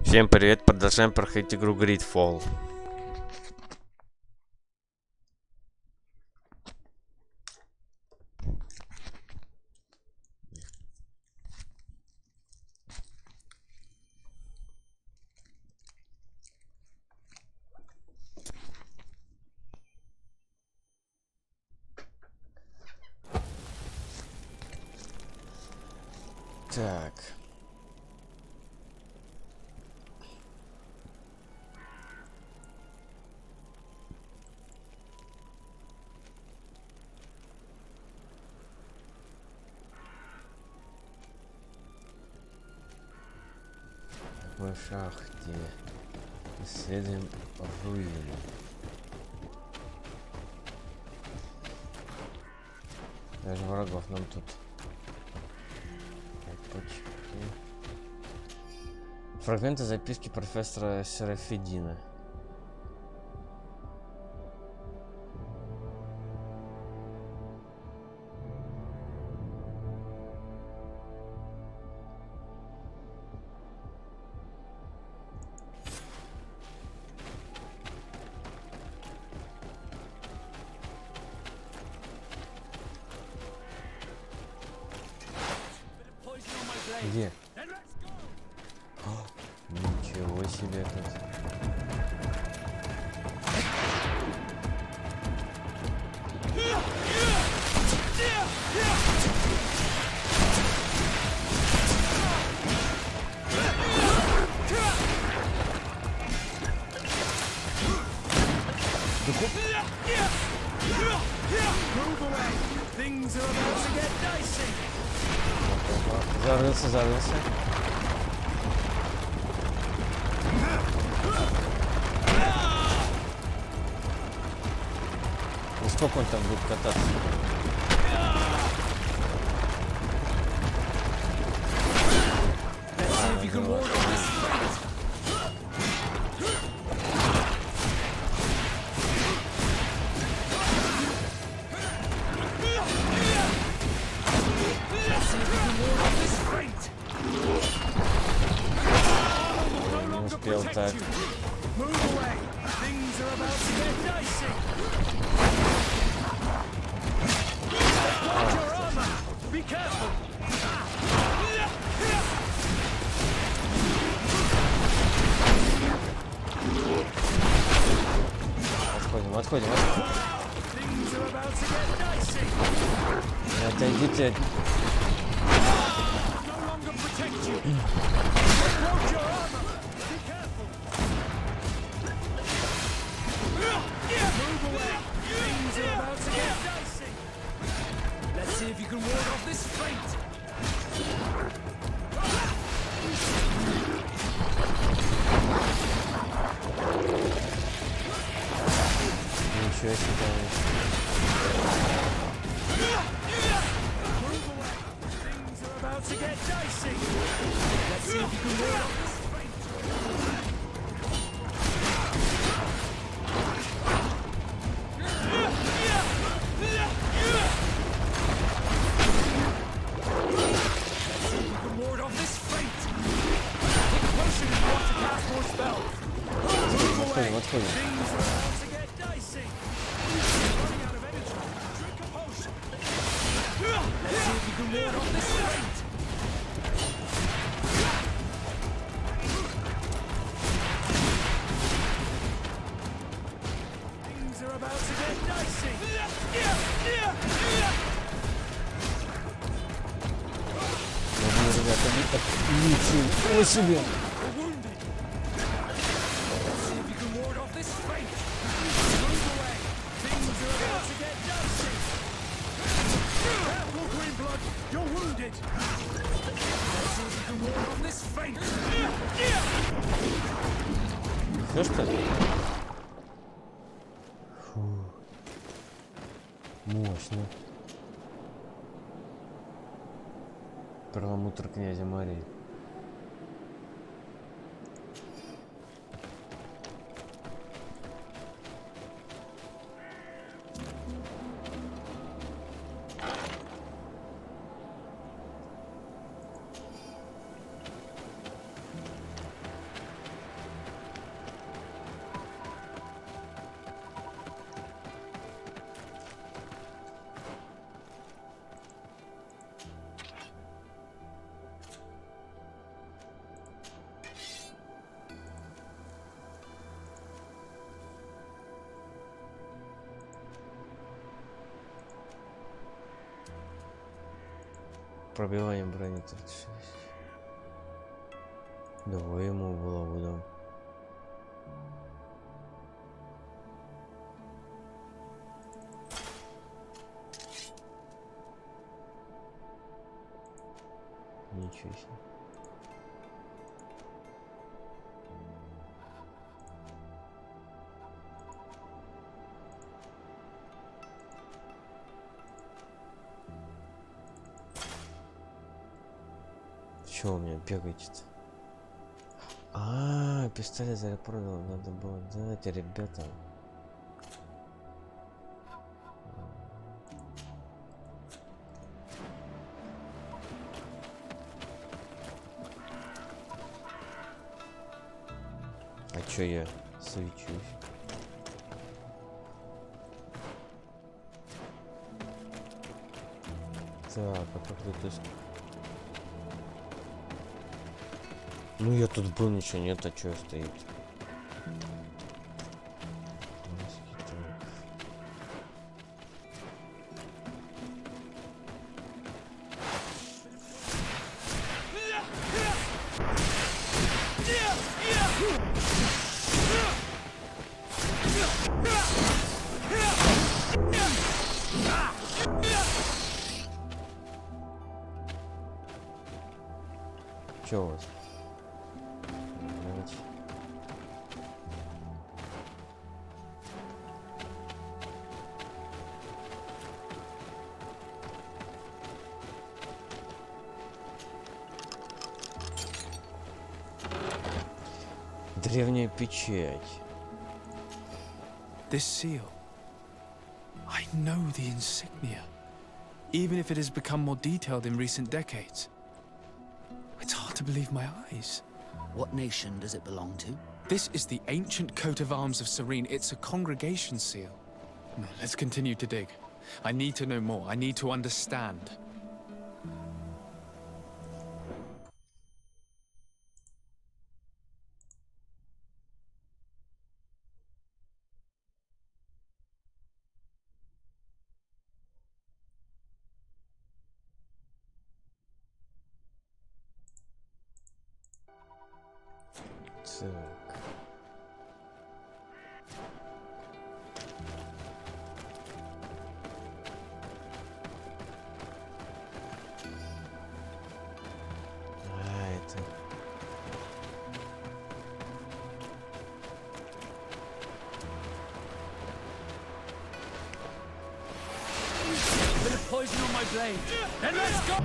Всем привет, продолжаем проходить игру GreedFall. Так. В шахте исследуем руины. Даже врагов нам тут. Почти. Фрагменты записки профессора Серафидина. Где? О, ничего себе тут. Зарылся. И сколько он там будет кататься? Так. Отходим. Отойдите. Ничего себе. Отходим. Ребята, ничего себе! Все что ли? Фу. Мощно. Перламутр князя Марии. Пробивание брони 36. Давай ему в голову дам. Ничего себе. Чё у меня бегаете-то? Пистолет я продал, надо было дать ребятам. А чё я свечусь? Так, а как тут... Ну я тут был, ничего нет, а чё стоит? Чё у вас? Давайте. Древняя печать. This seal. I know the insignia, even if it has become more detailed in recent decades. It's hard to believe my eyes. What nation does it belong to? This is the ancient coat of arms of Serene. It's a congregation seal. No, let's continue to dig. I need to know more. I need to understand. Так. Это... Bit of poison on my blade. Then let's go!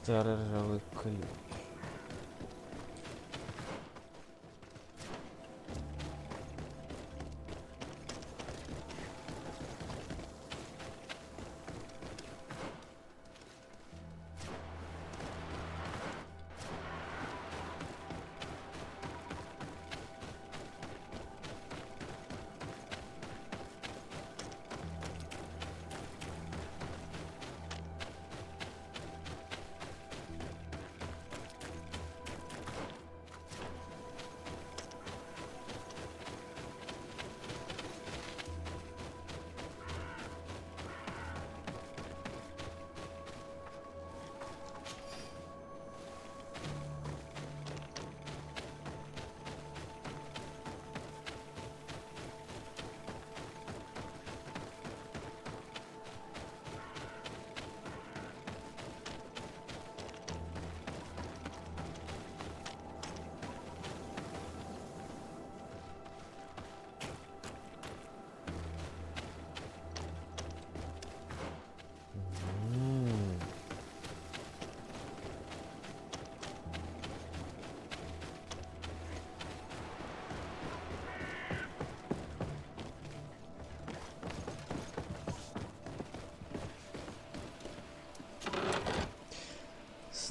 Старый ржавый ключ.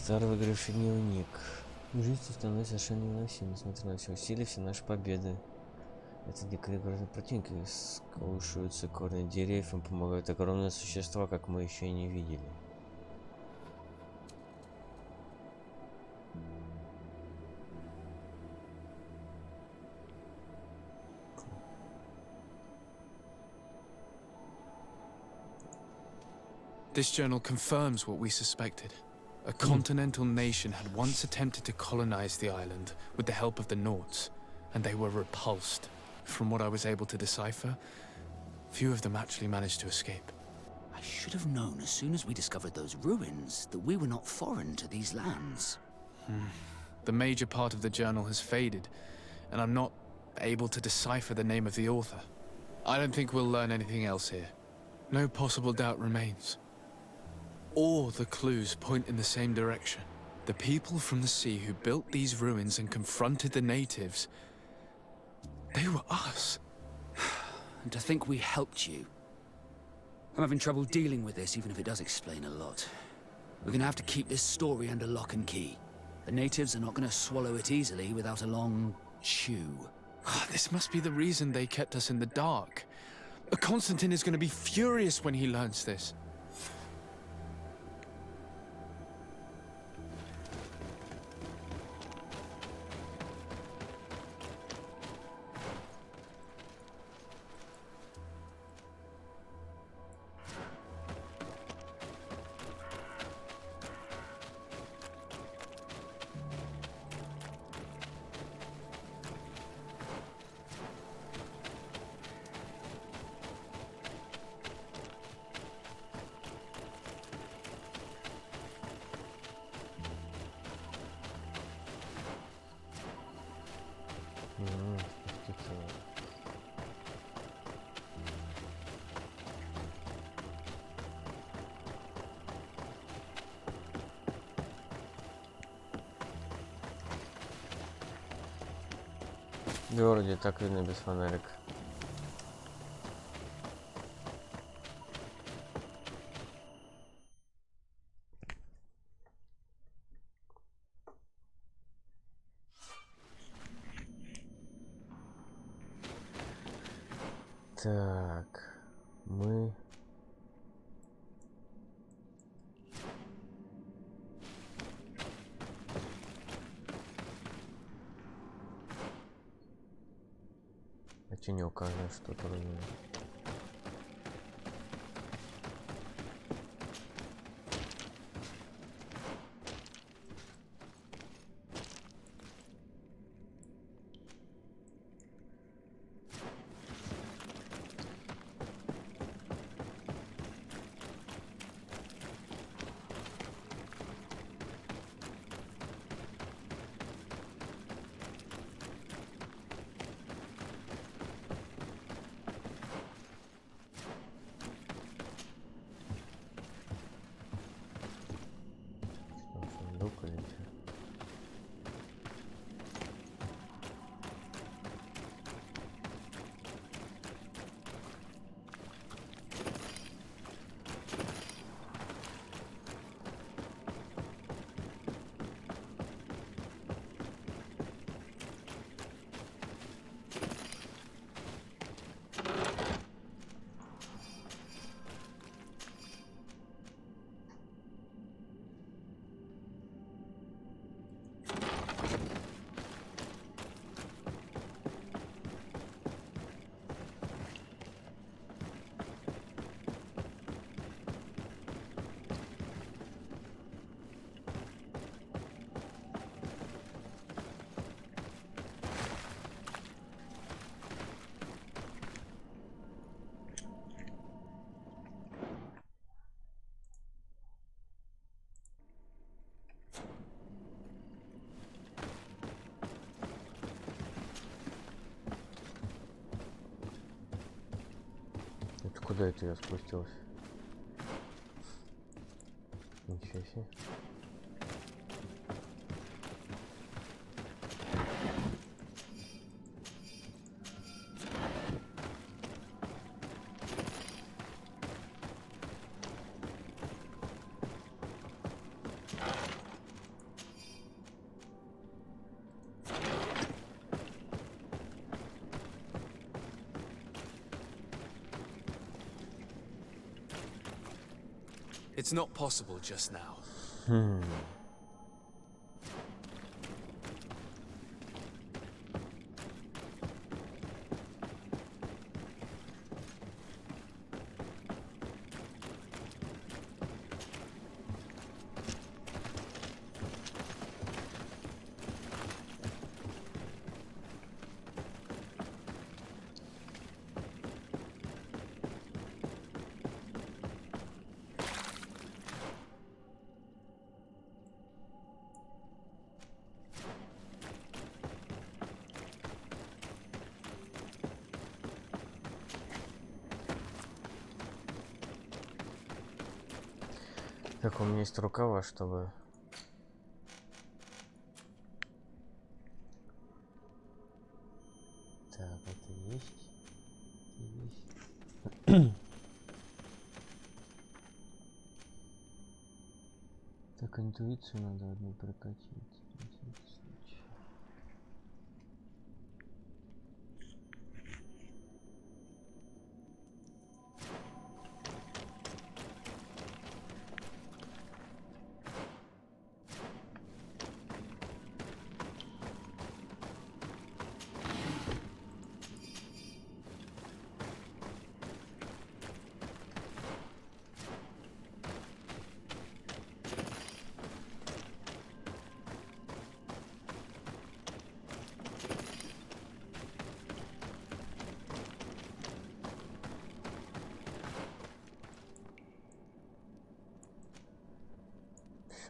Старый выигравший дневник. Жизнь становится совершенно невыносимой, несмотря на все усилия, все наши победы. Это дикие грозы противники сколышиваются корни деревьев, им помогают огромные существа, как мы еще и не видели. This journal confirms what we suspected. A continental nation had once attempted to colonize the island with the help of the Nords, and they were repulsed. From what I was able to decipher, few of them actually managed to escape. I should have known as soon as we discovered those ruins that we were not foreign to these lands. The major part of the journal has faded, and I'm not able to decipher the name of the author. I don't think we'll learn anything else here. No possible doubt remains. All the clues point in the same direction. The people from the sea who built these ruins and confronted the natives, they were us. And to think we helped you. I'm having trouble dealing with this, even if it does explain a lot. We're gonna have to keep this story under lock and key. The natives are not gonna swallow it easily without a long chew. This must be the reason they kept us in the dark. Constantine is going to be furious when he learns this. В городе так видно без фонарика. Так, мы... А че не указано, что вроде... Это куда это я спустился? Ничего себе. It's not possible just now. Так, у меня есть рукава, чтобы... Так, это есть. Так, интуицию надо одну прокатить.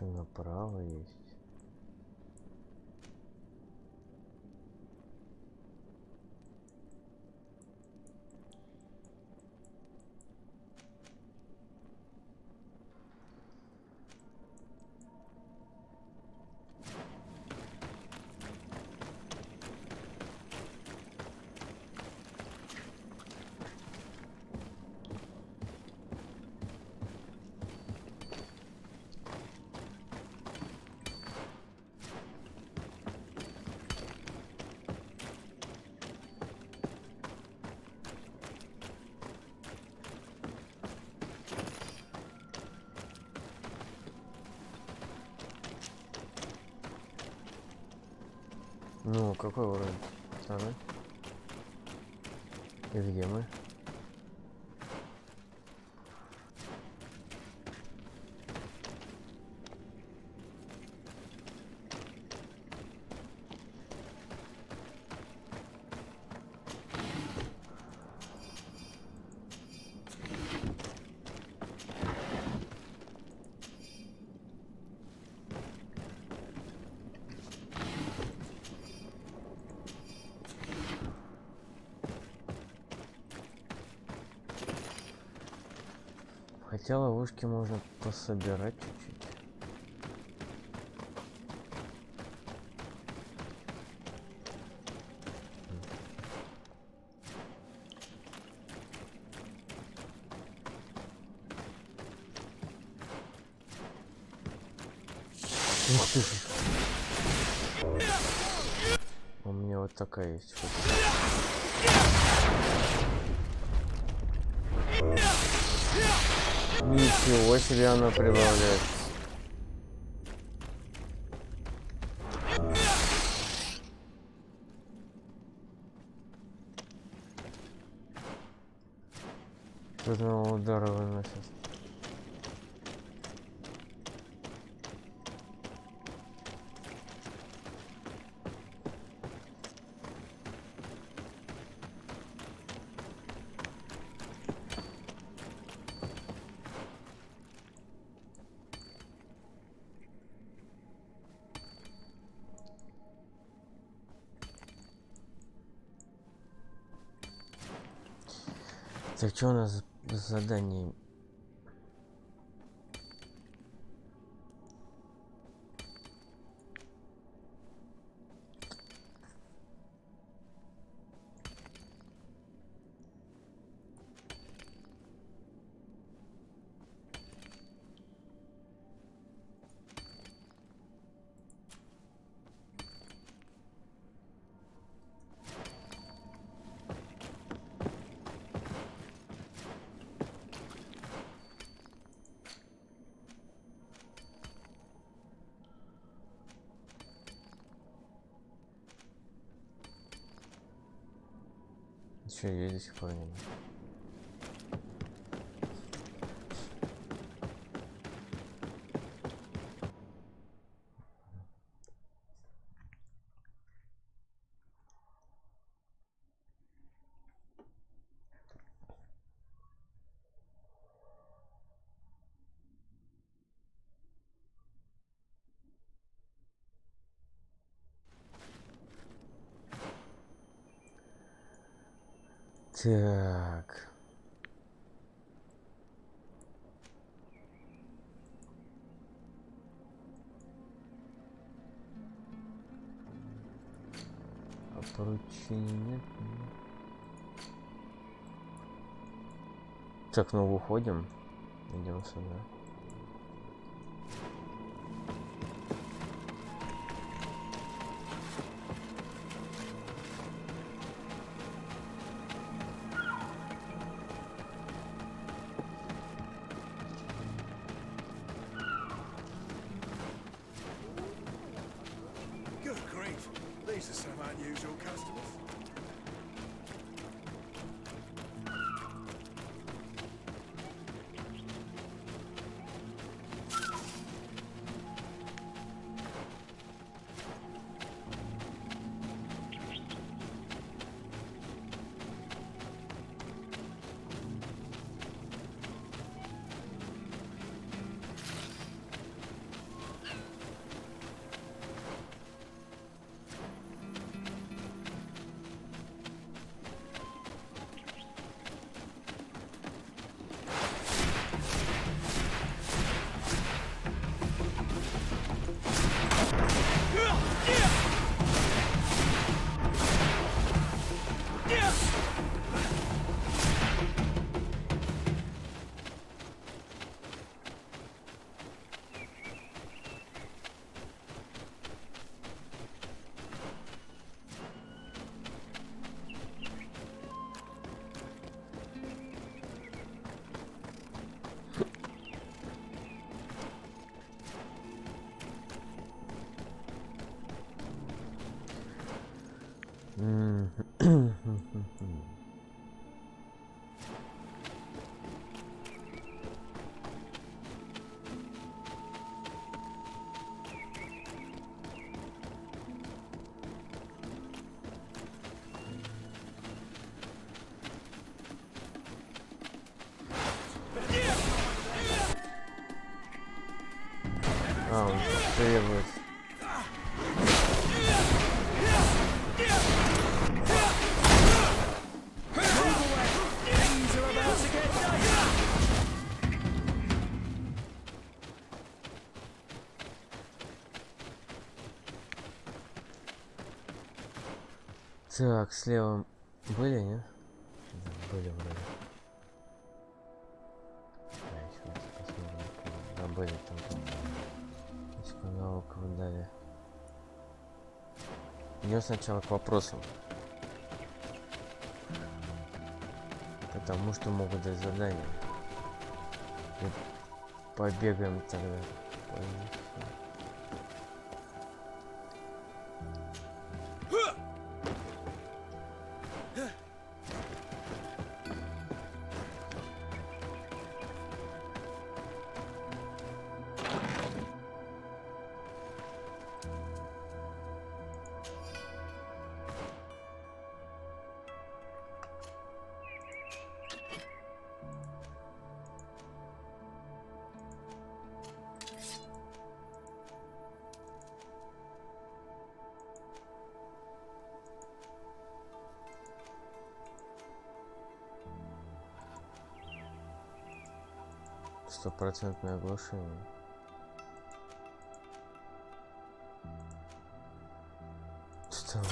Все направо есть. Ну, какой уровень? Второй. И где мы? Хотя ловушки можно пособирать чуть-чуть. Ух ты! У меня вот такая есть. Ничего себе она прибавляет. С одного удара выносит. Так, что у нас с заданием? Че, есть до сих пор нет? Так. А поручений нет? Так, ну выходим. Идем сюда. Good grief. These are some unusual customers. А, он требует. Так, слева были, нет? Да, были вроде. Да, еще раз посмотрим. Да, были там. Эти навык выдали. Идем сначала к вопросам. Потому что могут дать задание. И побегаем тогда. Поехали. 100% оглушение. Вставай.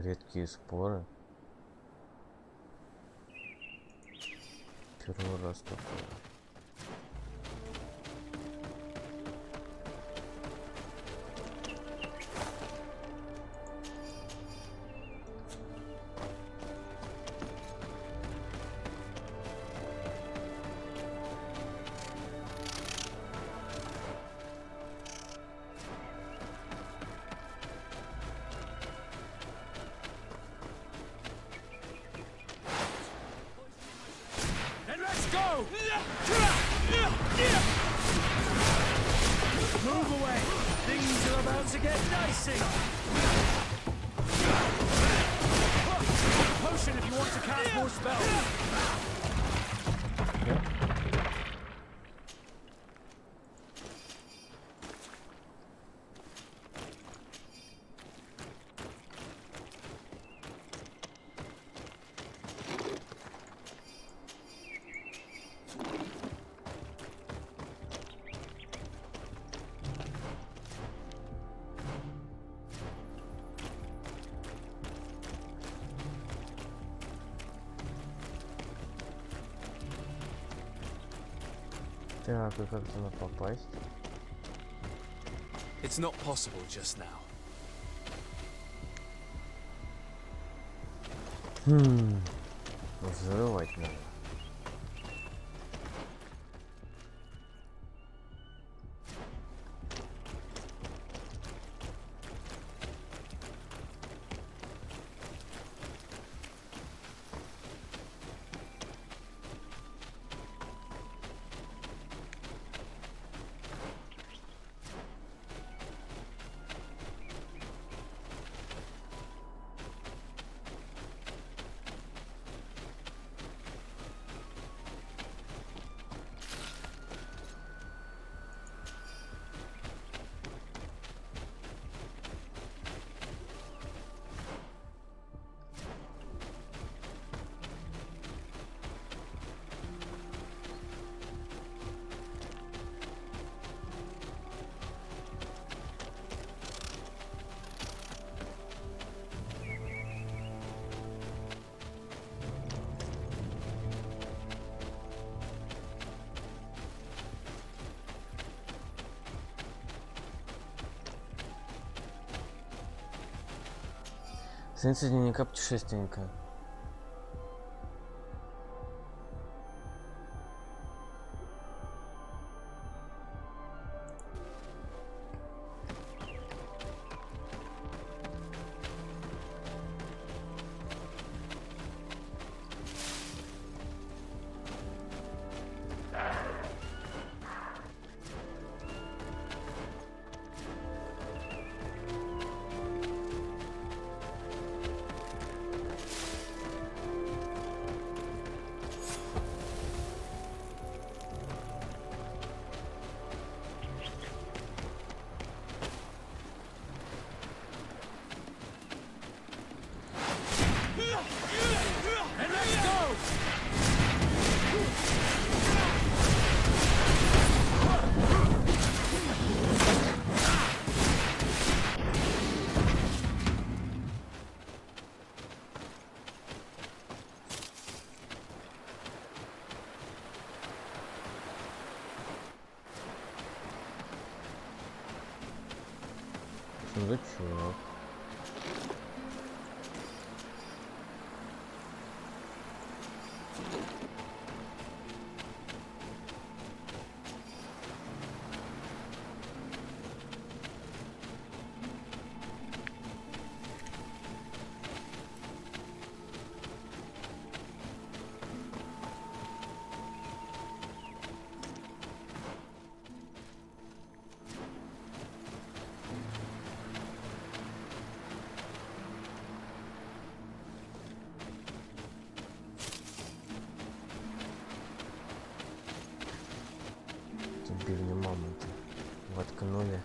Редкие споры. Первый раз такое. Then let's go! Move away! Things are about to get dicey! Potion if you want to cast more spells! Так, и как туда попасть? It's not possible just now. Взрывать надо. Страница дневника путешественника. Сундучок. Били мамонта. Воткнули.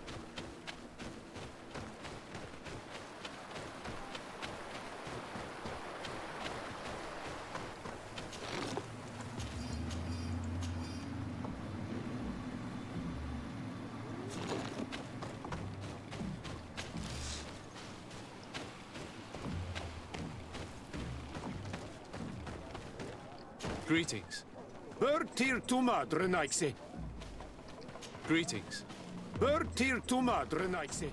Greetings. Bertir tumad renaiksi. Greetings. Bertir tumad renaiksi.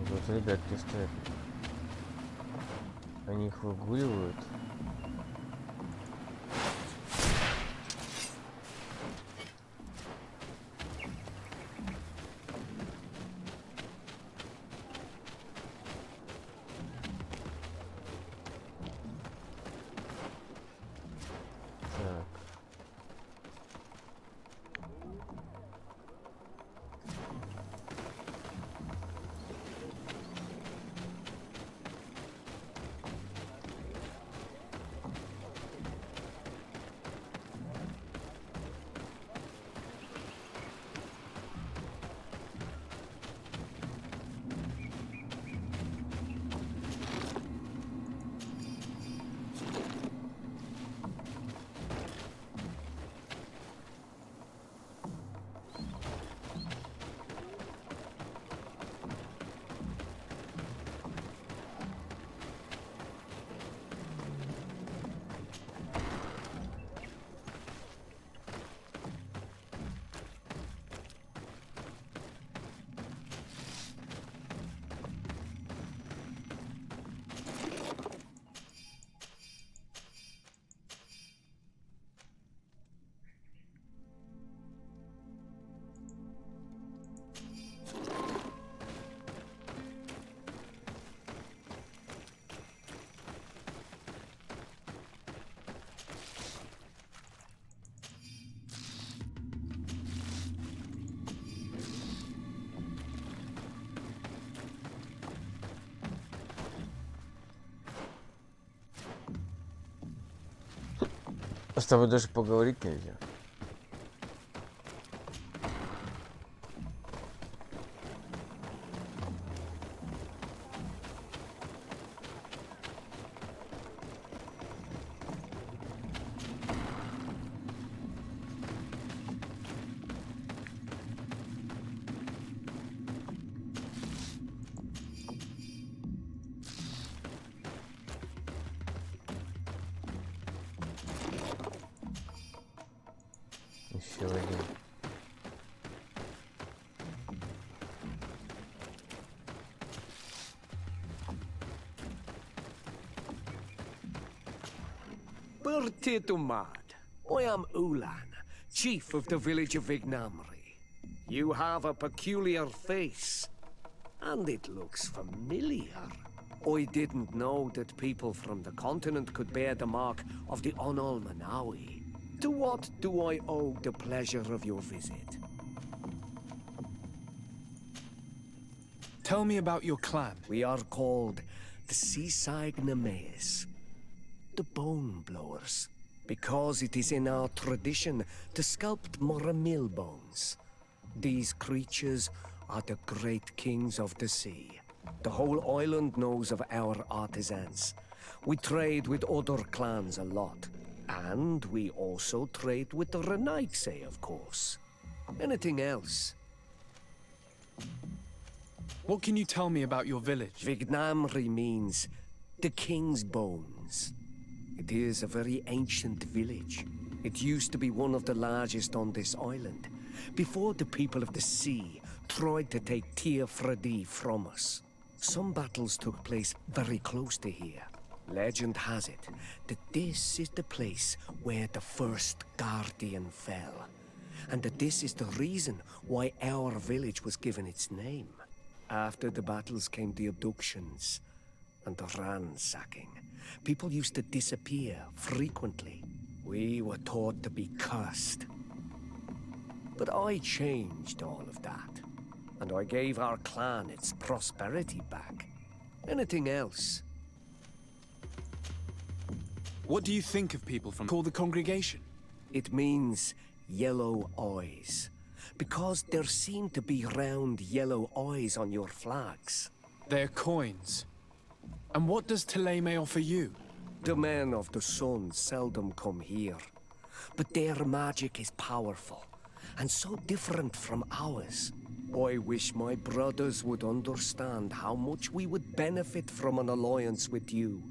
Вот ребятки стоят. Они их выгуливают. Так. С тобой даже поговорить нельзя. Еще один. Bertitumad. I am Ulan, chief of the village of Vignamri. You have a peculiar face, and it looks familiar. I didn't know that people from the continent could bear the mark of the Onol Manawi. To what do I owe the pleasure of your visit? Tell me about your clan. We are called the Seaside Nemeas, the Bone Blowers, because it is in our tradition to sculpt Moramil bones. These creatures are the great kings of the sea. The whole island knows of our artisans. We trade with other clans a lot. And we also trade with the Renaitse, of course. Anything else? What can you tell me about your village? Vignamri means the king's bones. It is a very ancient village. It used to be one of the largest on this island, before the people of the sea tried to take Tir Fredi from us. Some battles took place very close to here. Legend has it that this is the place where the first Guardian fell, and that this is the reason why our village was given its name. After the battles came the abductions, and ransacking. People used to disappear frequently. We were taught to be cursed. But I changed all of that, and I gave our clan its prosperity back. Anything else? What do you think of people from called the congregation? It means yellow eyes, because there seem to be round yellow eyes on your flags. They're coins. And what does Teleme offer you? The men of the sun seldom come here, but their magic is powerful, and so different from ours. I wish my brothers would understand how much we would benefit from an alliance with you,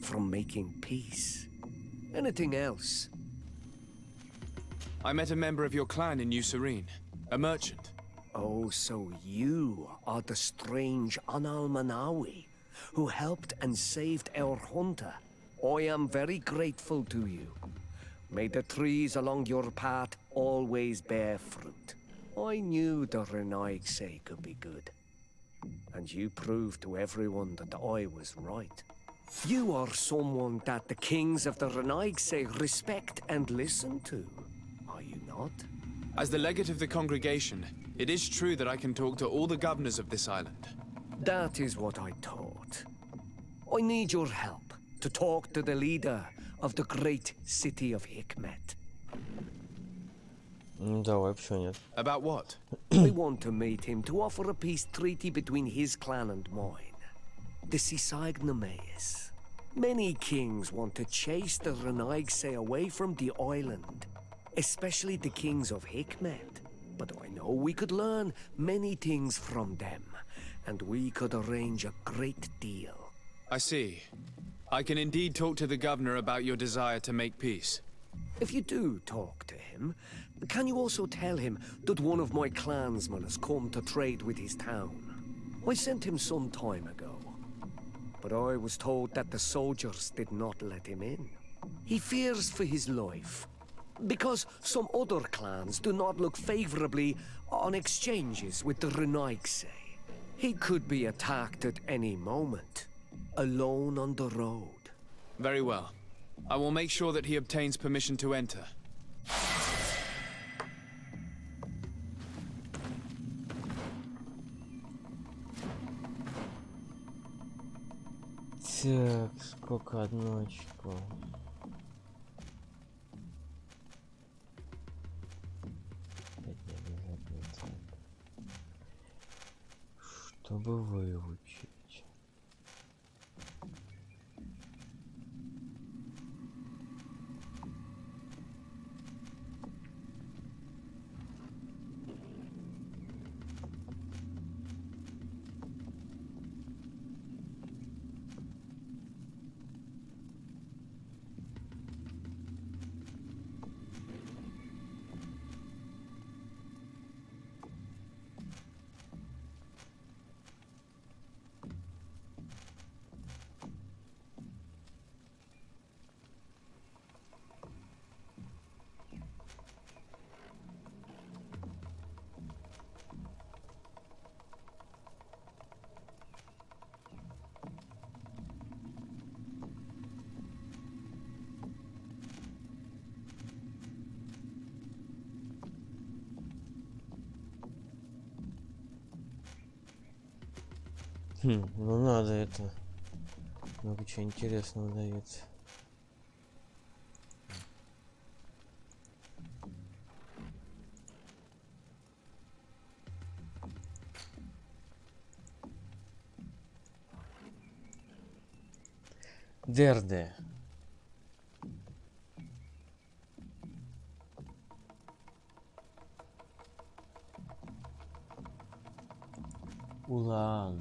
from making peace. Anything else? I met a member of your clan in New Serene, a merchant. Oh, so you are the strange Anal Manawi, who helped and saved our hunter. I am very grateful to you. May the trees along your path always bear fruit. I knew the Renaigse could be good. And you proved to everyone that I was right. You are someone that the kings of the Renaigse respect and listen to, are you not? As the legate of the congregation, it is true that I can talk to all the governors of this island. That is what I thought. I need your help to talk to the leader of the great city of Hikmet. Давай, почему нет? About what? I want to meet him to offer a peace treaty between his clan and mine. The Sisagnameis. Many kings want to chase the Renaigse away from the island, especially the kings of Hikmet. But I know we could learn many things from them, and we could arrange a great deal. I see. I can indeed talk to the governor about your desire to make peace. If you do talk to him, can you also tell him that one of my clansmen has come to trade with his town? I sent him some time ago, but I was told that the soldiers did not let him in. He fears for his life, because some other clans do not look favorably on exchanges with the Renaigse. He could be attacked at any moment, alone on the road. Very well. I will make sure that he obtains permission to enter. Так, сколько? Одно очко. Опять не обязательно так. Чтобы выучить. Ну надо это. Много чего интересного дается. Дерде. Улан.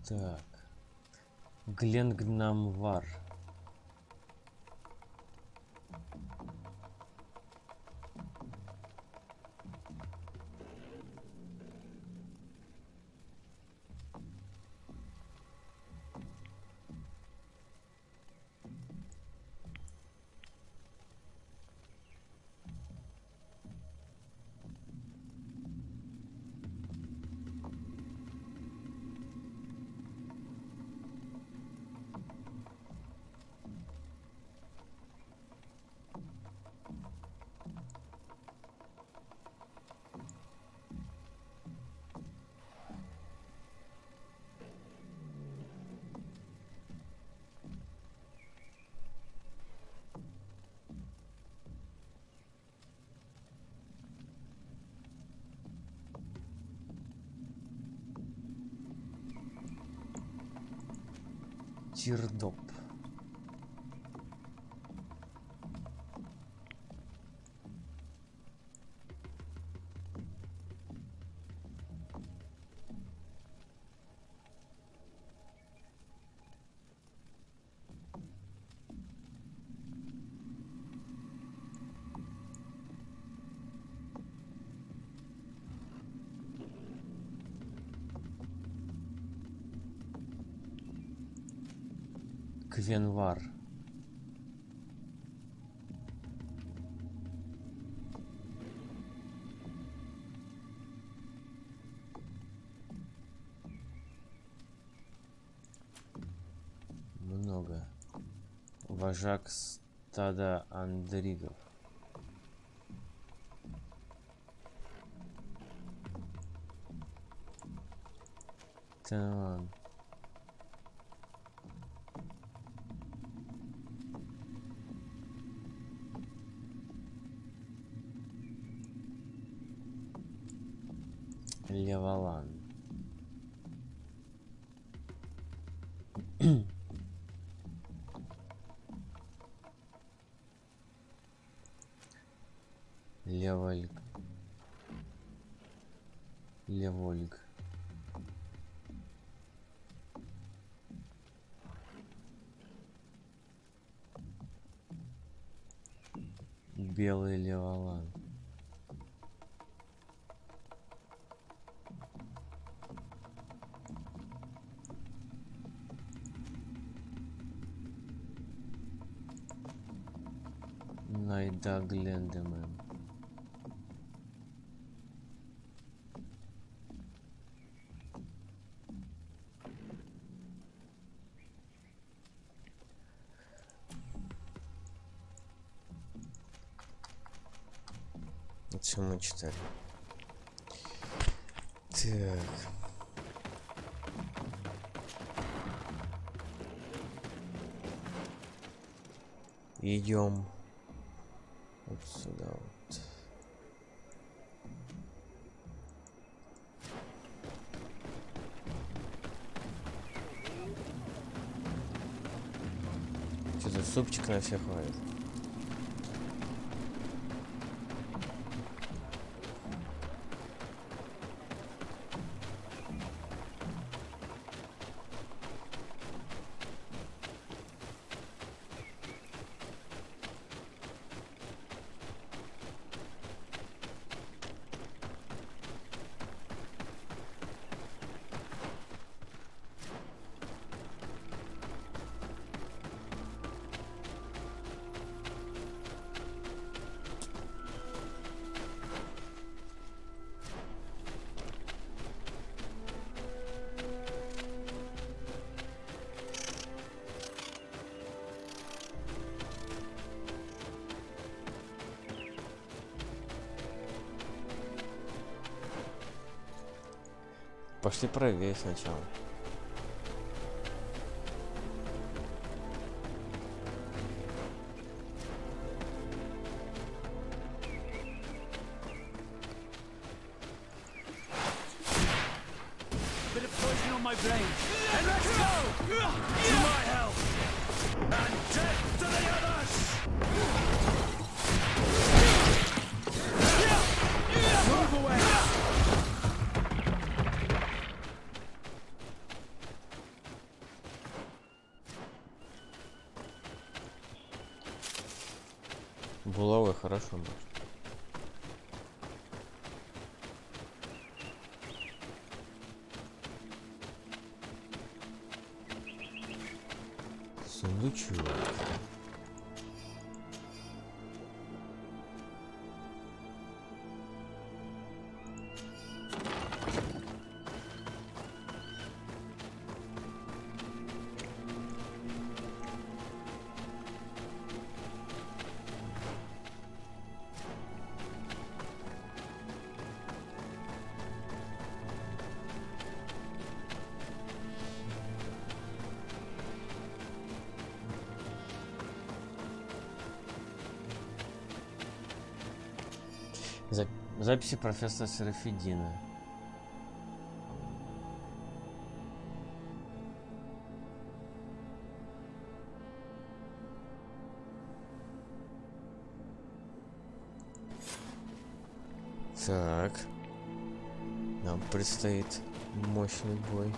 Так. Гленгнамвар. Тирдоп. Квенвар. Много. Вожак стада андригов. Тенлан. Левалан. Левольг. Левольг. Белый левалан. Найда Глендемен. Это все мы читали. Так. Идем вот сюда вот. Что-то супчик на всех хватит. Пошли правее сначала. Bit of poison on my brain. And let's go! To my help! And death to the others! Move away! Булавы хорошо может. Сундучок. Записи профессора Серафидина. Так. Нам предстоит мощный бой.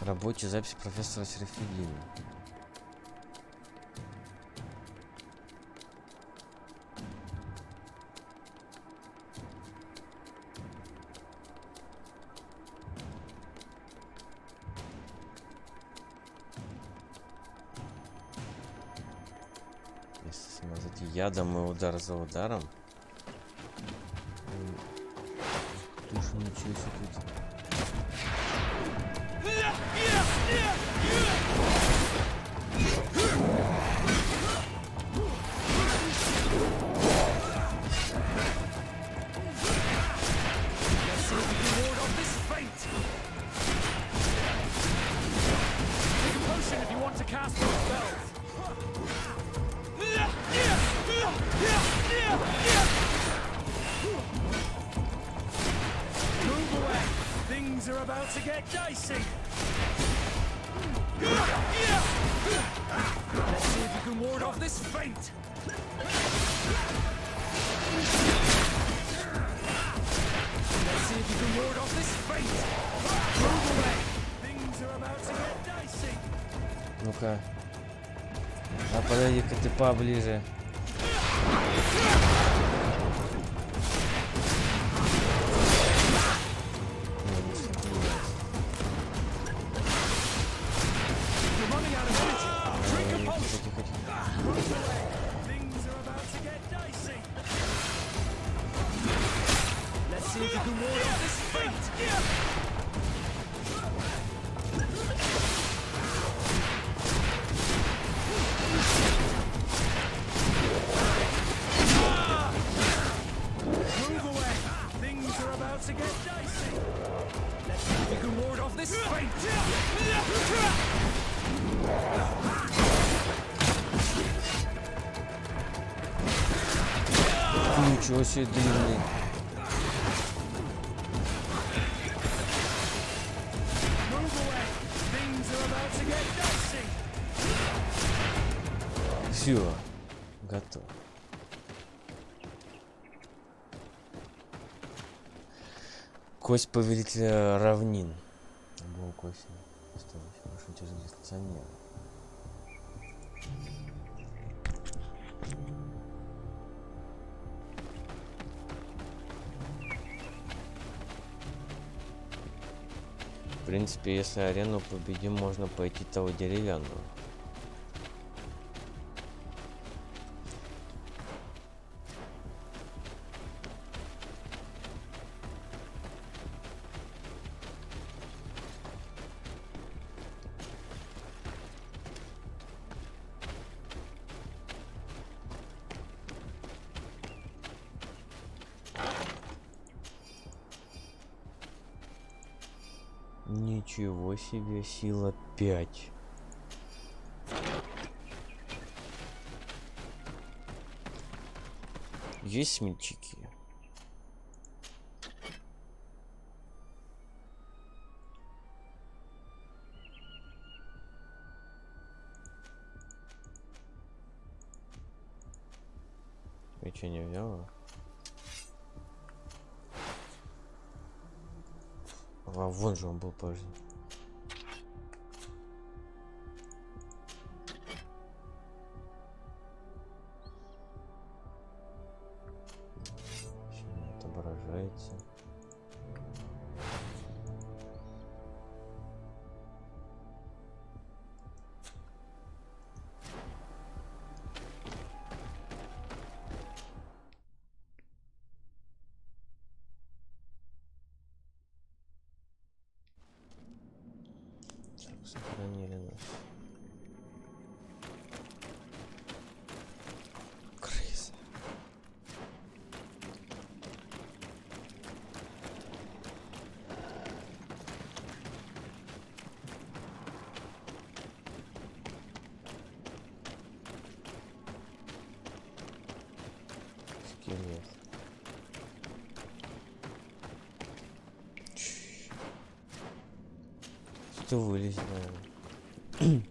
Рабочая запись профессора Серафидина. Если смазать ядом и удар за ударом. Ты ж ничего себе. Things are about to get dicey. Let's see if you can ward off this feint. Let's see if you can ward off this feint. Move away. Things are about to get dicey. Ну-ка. А подойди-ка ты поближе. Ничего себе длинный. Все, готов. Кость повелителя равнин. Был кость. Очень тяжелый стационер. В принципе, если арену победим, можно пойти того деревянного. Ничего себе, сила 5. Есть смельчаки? Я что, не взяла? А вон же он был, подожди. Почему отображается? Сохранили нас. Крыса. Скелет. Ты вылезет, наверное.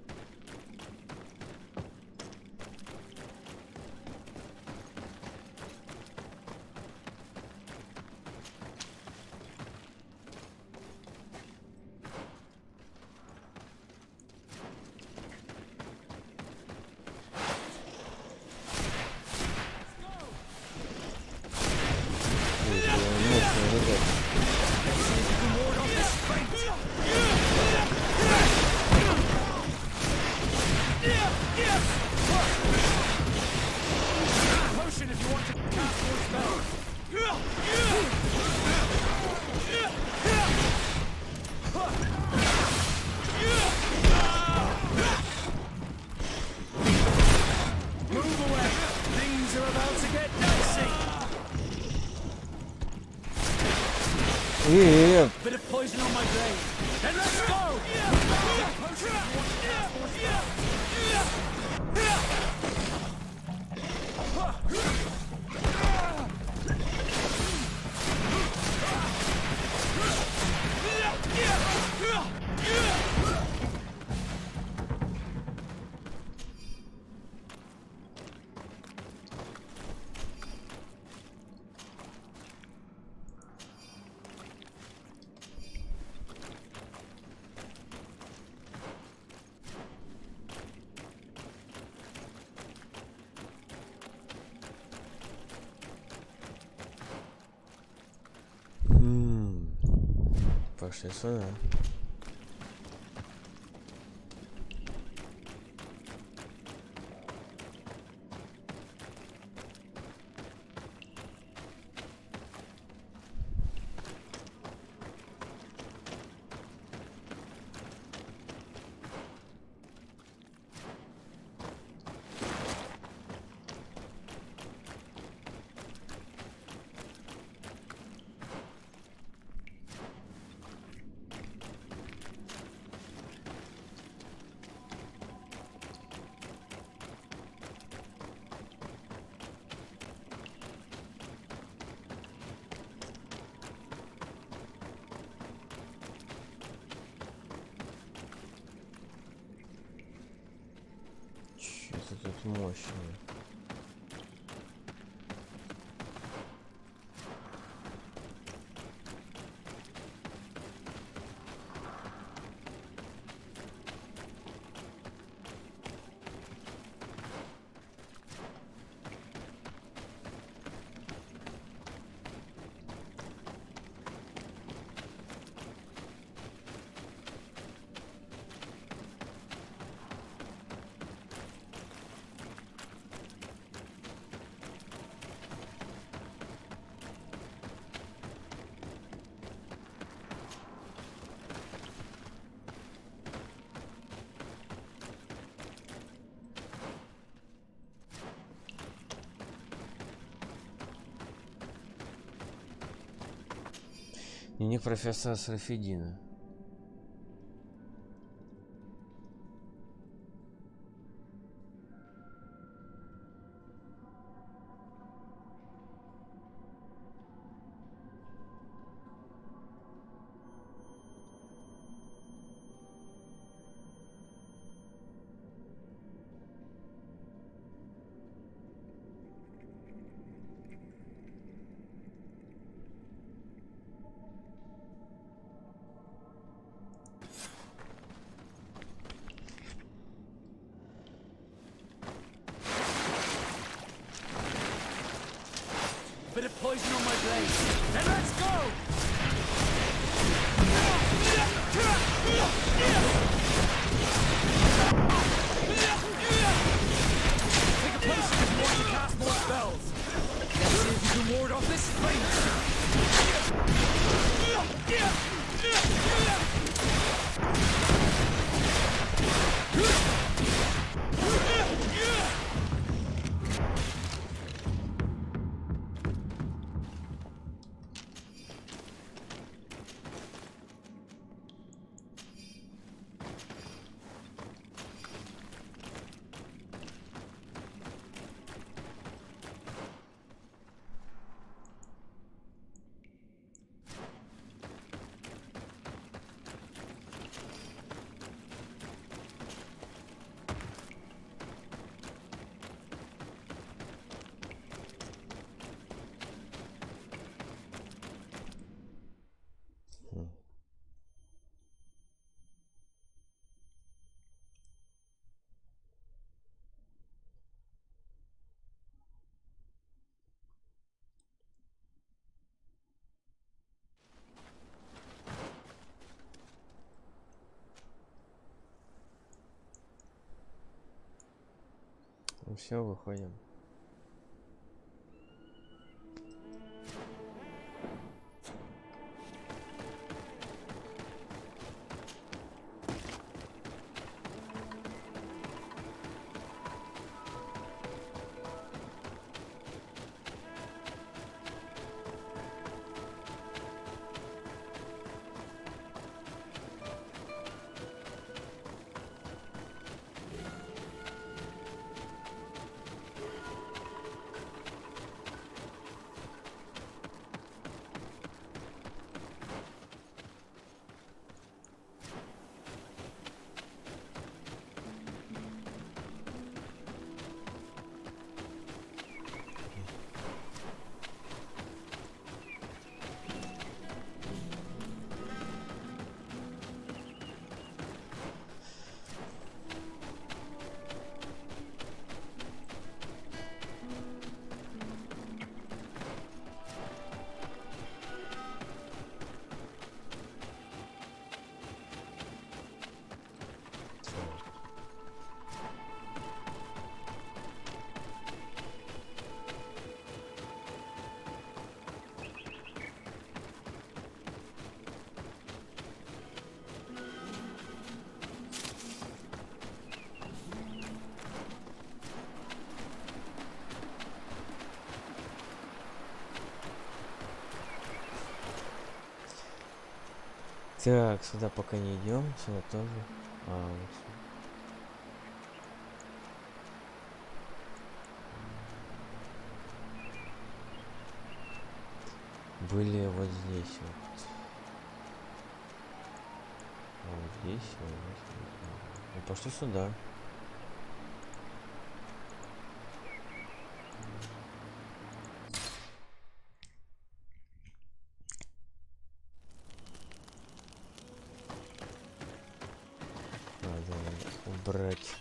Ой, это мощные ребята. Potion if you want to cast more spells. Move away. Things are about to get dicey. Bit of poison on my blade. Then let's go. Potion if you want to cast more spells. Пошли сюда. Что-то тут мощное. Дневник профессора Срафедина. Bit of poison on my blade. Then let's go! Take a potion if you want to cast more spells. Let's see if you can ward off this Ну все, выходим. Так, сюда пока не идем, сюда тоже. Вот были вот здесь вот. Вот здесь, вот здесь. Ну, пошли сюда. Надо убрать.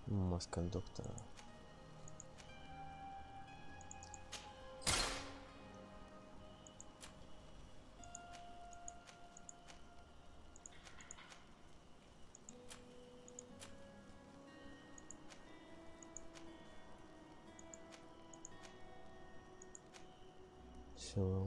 Маска доктора. Все.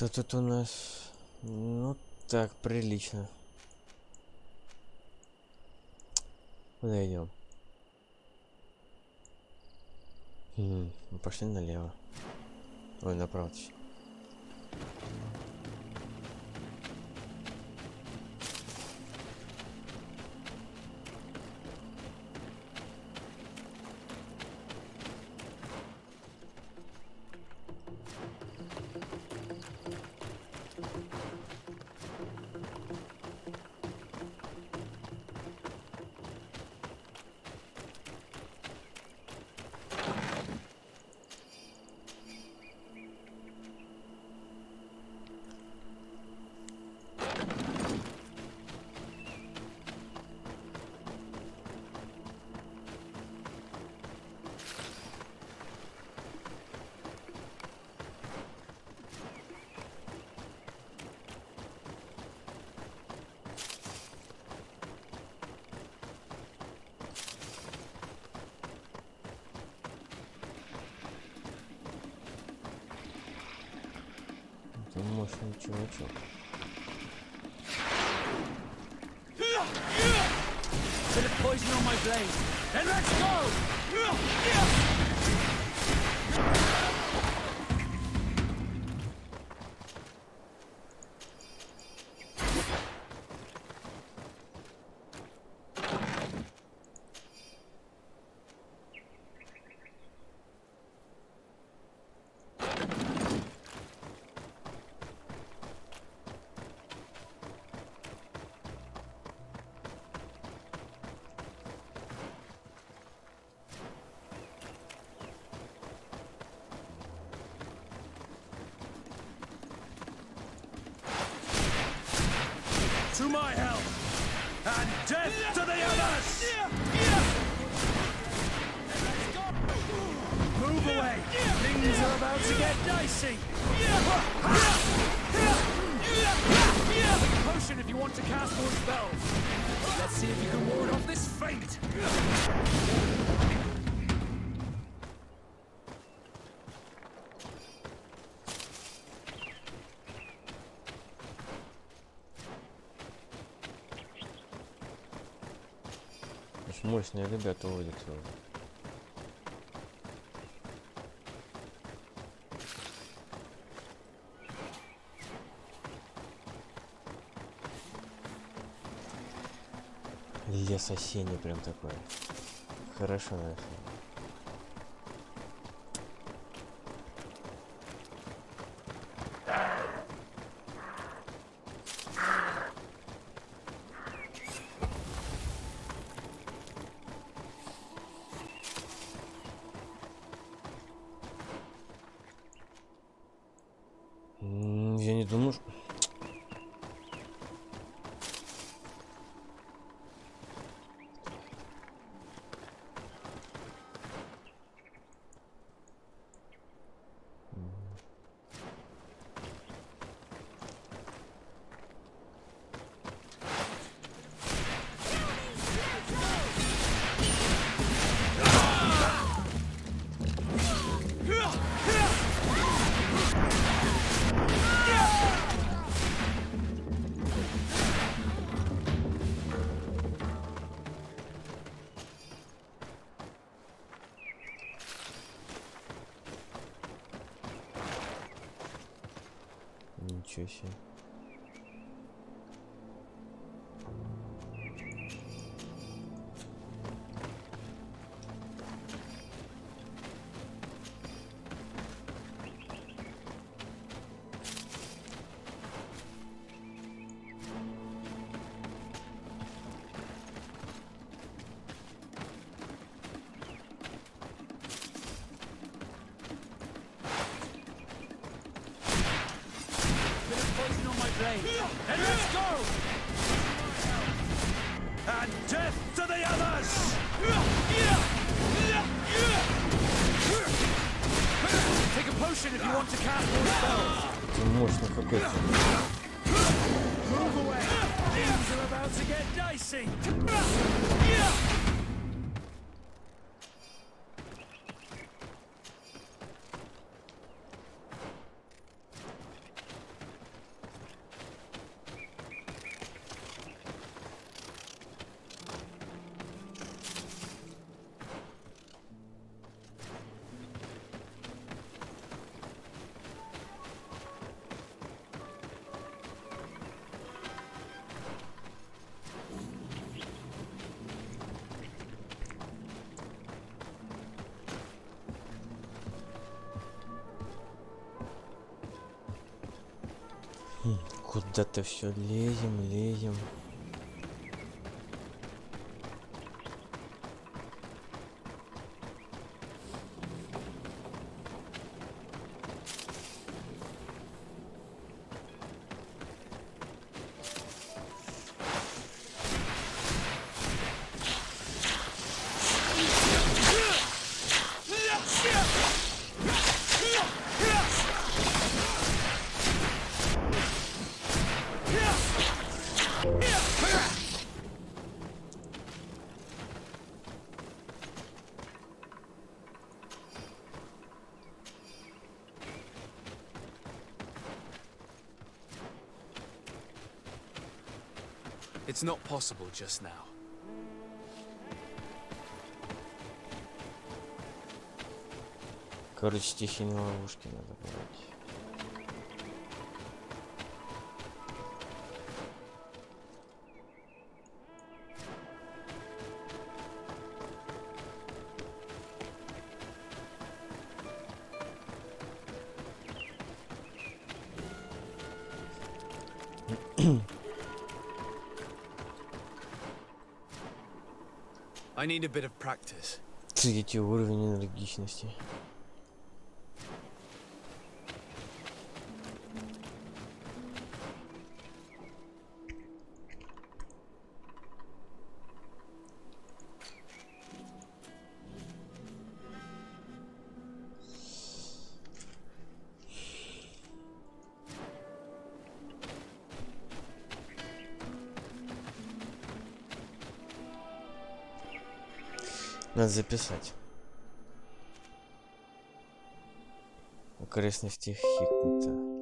Что тут у нас? Ну так, прилично. Куда идем? Мы пошли налево. Ой, направо. Ты мощный чувачок. Bit of poison on my blade. Then let's go! To my help! And death to the others! Move away! Things are about to get dicey! Potion if you want to cast more spells! Let's see if you can ward off this fate! Мощные ребята водят его. Лес осенний прям такой. Хорошо нашли. Я не думаю, что... Ничего себе. And let's go! And death to the others! Take a potion if you want to cast more spells. Ты мощный какой-то. Move away. Things are about to get dicey. Куда-то все лезем, лезем. It's not possible just now. Короче, стихийные ловушки надо брать. I need a bit of practice. Третий уровень энергичности. Надо записать. Окрестности Хикмута.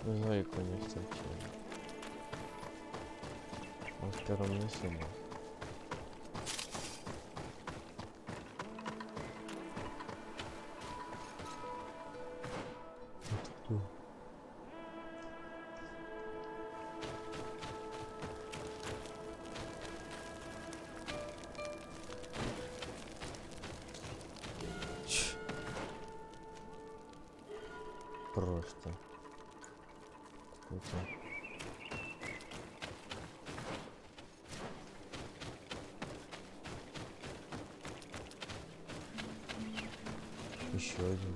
Зайку не встречаю. На втором не сумма. Просто. Какой-то. Еще один.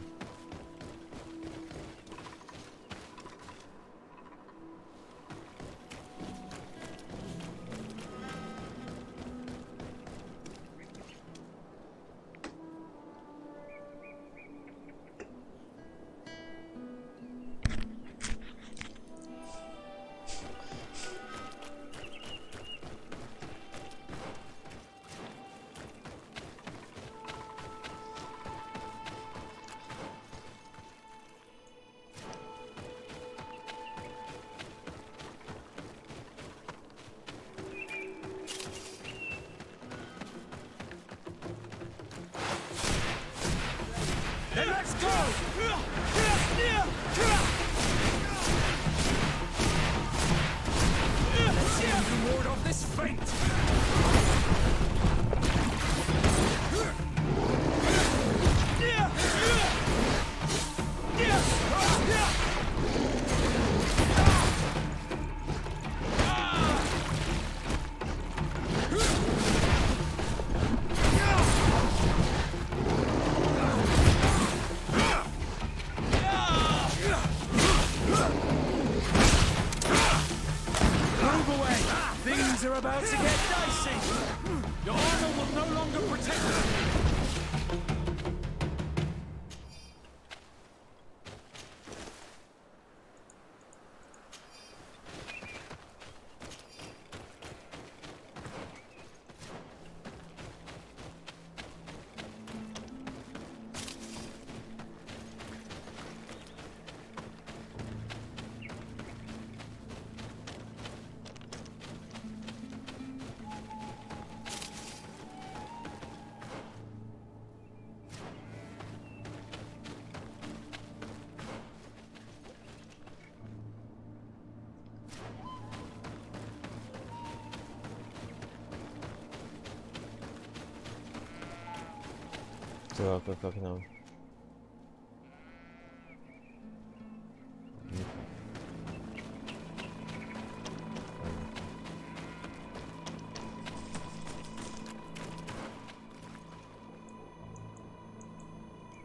Things are about to get dicey. Your armor will no longer protect you. Так, а как нам?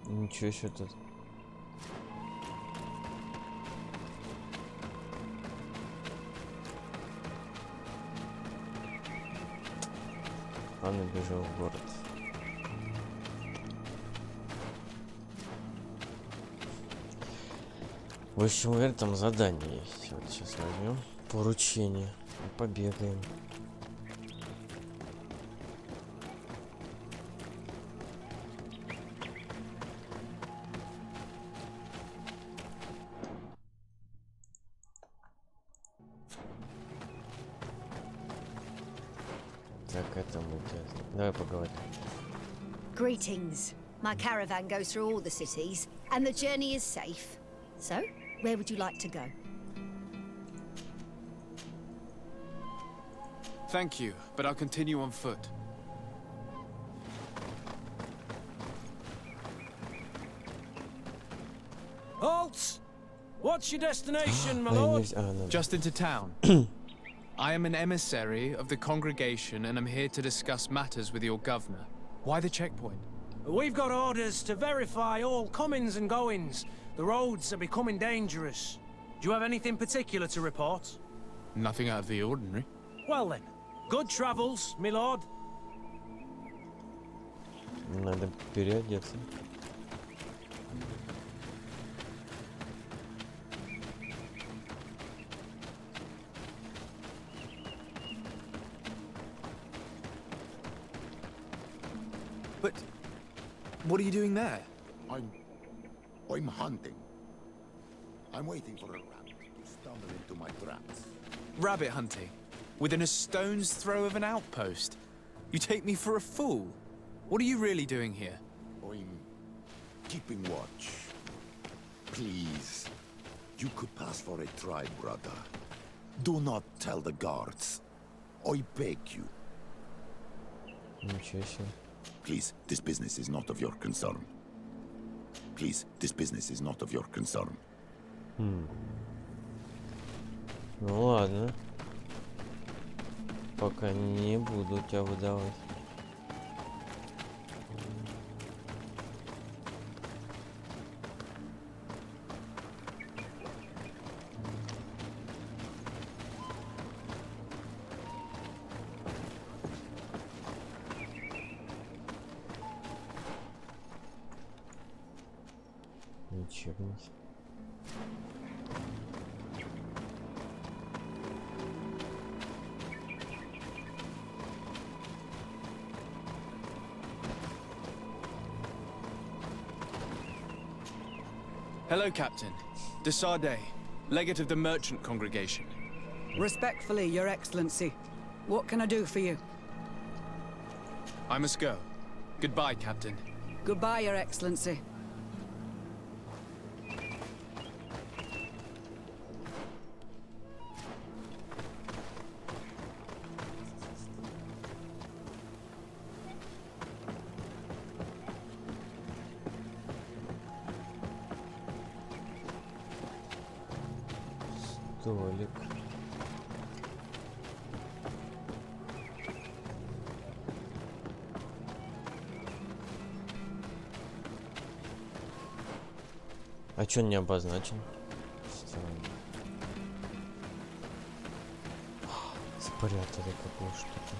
Ничего себе тут. Он убежал в город. В общем, уверен, там задание есть. Вот сейчас возьмем поручение и побегаем. Так, это мы сейчас. Давай поговорим. Greetings. My caravan goes through all the cities, and the journey is safe. So, where would you like to go? Thank you, but I'll continue on foot. Halt! What's your destination, my Ай, lord? нельзя- надо. Just into town. I am an emissary of the congregation and I'm here to discuss matters with your governor. Why the checkpoint? We've got orders to verify all comings and goings. The roads are becoming dangerous. Do you have anything particular to report? Nothing out of the ordinary. Well then, good travels, my lord. Надо переодеться. But what are you doing there? I'm hunting. I'm waiting for a rat to stumble into my traps. Rabbit hunting? Within a stone's throw of an outpost? You take me for a fool? What are you really doing here? I'm keeping watch. Please, you could pass for a tribe, brother. Do not tell the guards. I beg you. Ничего себе. Please, this business is not of your concern. Please, this business is not of your concern. Ну ладно. Пока не буду тебя выдавать. Ничего. Hello, Captain. Desarde, legate of the merchant congregation. Respectfully, Your Excellency. What can I do for you? I must go. Goodbye, Captain. Goodbye, Your Excellency. Столик. А чё он не обозначен? Странно. Спрятали какую штуку.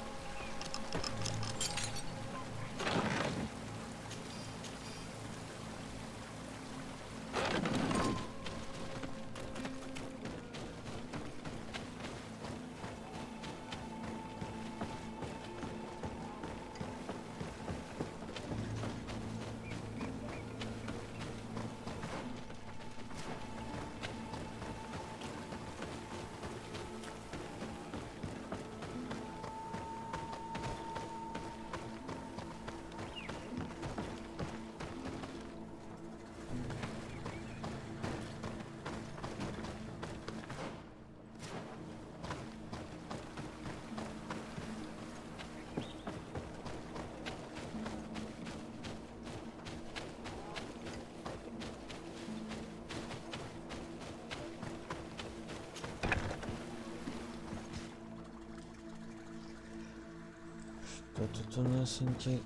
Что тут у нас интересно?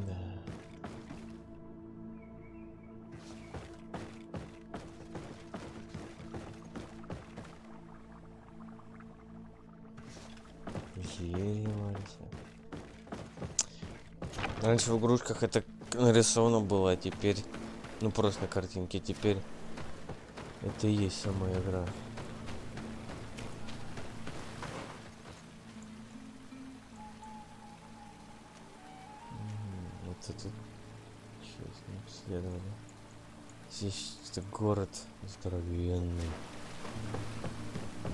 Да. Зелье варится. Раньше в игрушках это нарисовано было, а теперь... Ну просто на картинке, теперь... Это и есть сама игра. Вот это... Сейчас не обследовали. Здесь это город здоровенный.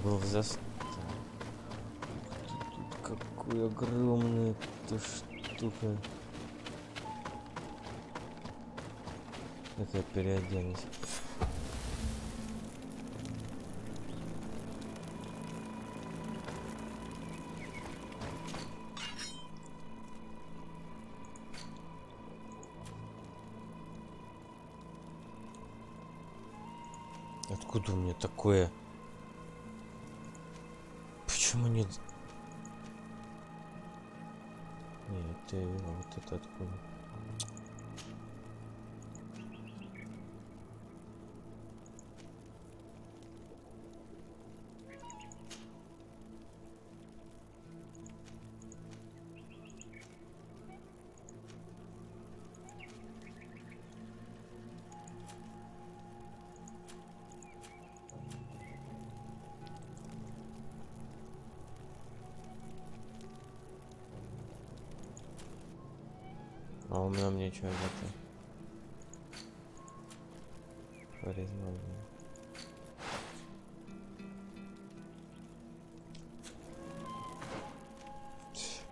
Был в заставе. Тут какой огромный эта штука. Это я переоденусь. Откуда у меня такое? Почему нет? Нет, вот это откуда? А у меня мне что это? Признание.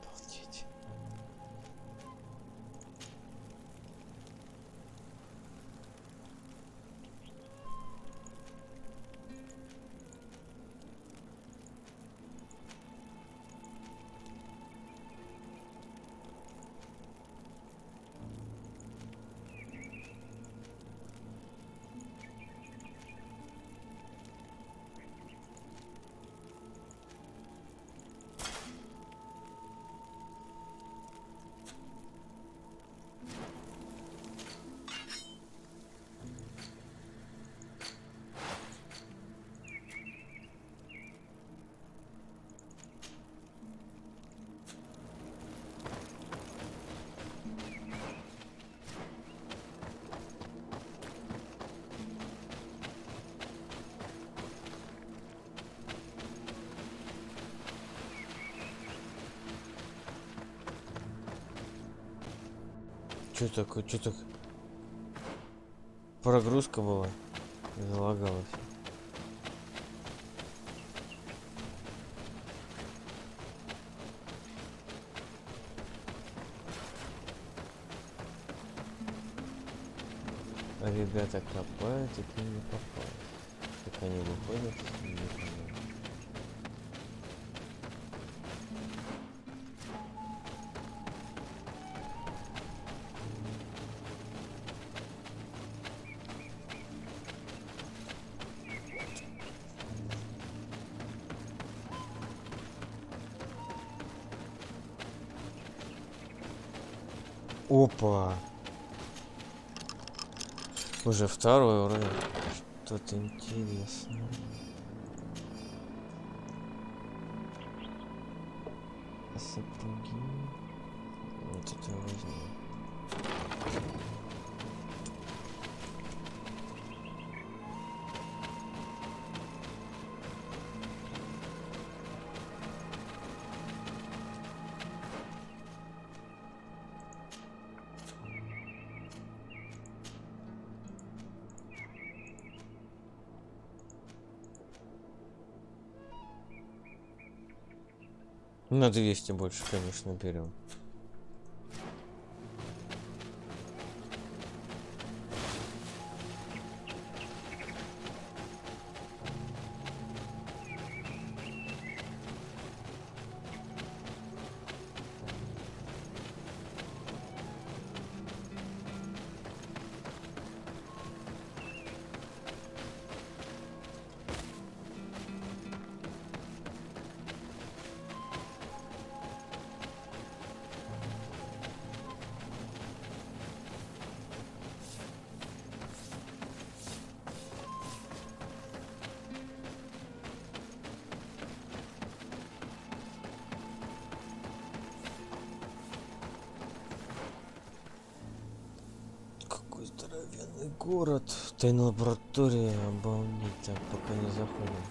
Обалдеть. Что такое? Что так? Прогрузка была. Залагалась. А ребята копают, и к ним не попало. Как они выходят, не понимаю. Опа! Уже второй уровень. Что-то интересное. Сапоги. Вот это я возьму. На 200 больше, конечно, берем. Какой здоровенный город. Тайная лаборатория. Обалдеть. Так, пока не заходим.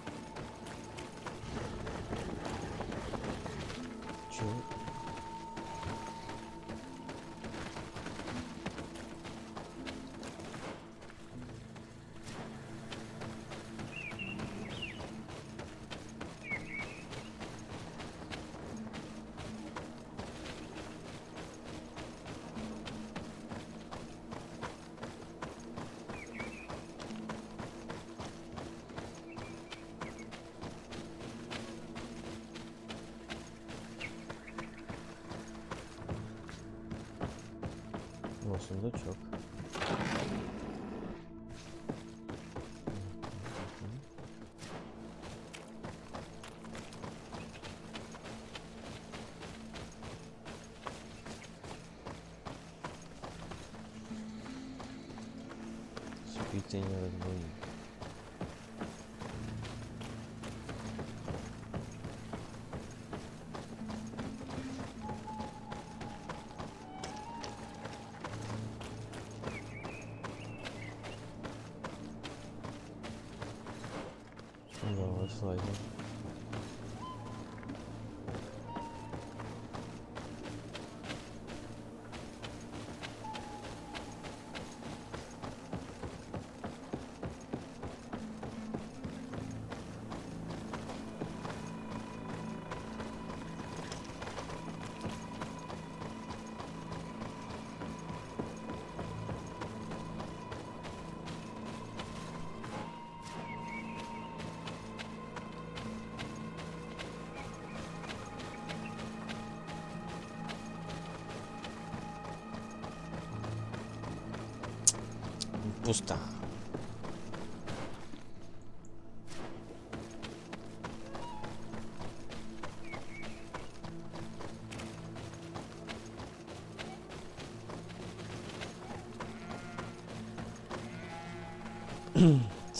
Чё? О, сундучок. Спите, не разбудит. Давай слайдер. Пусто.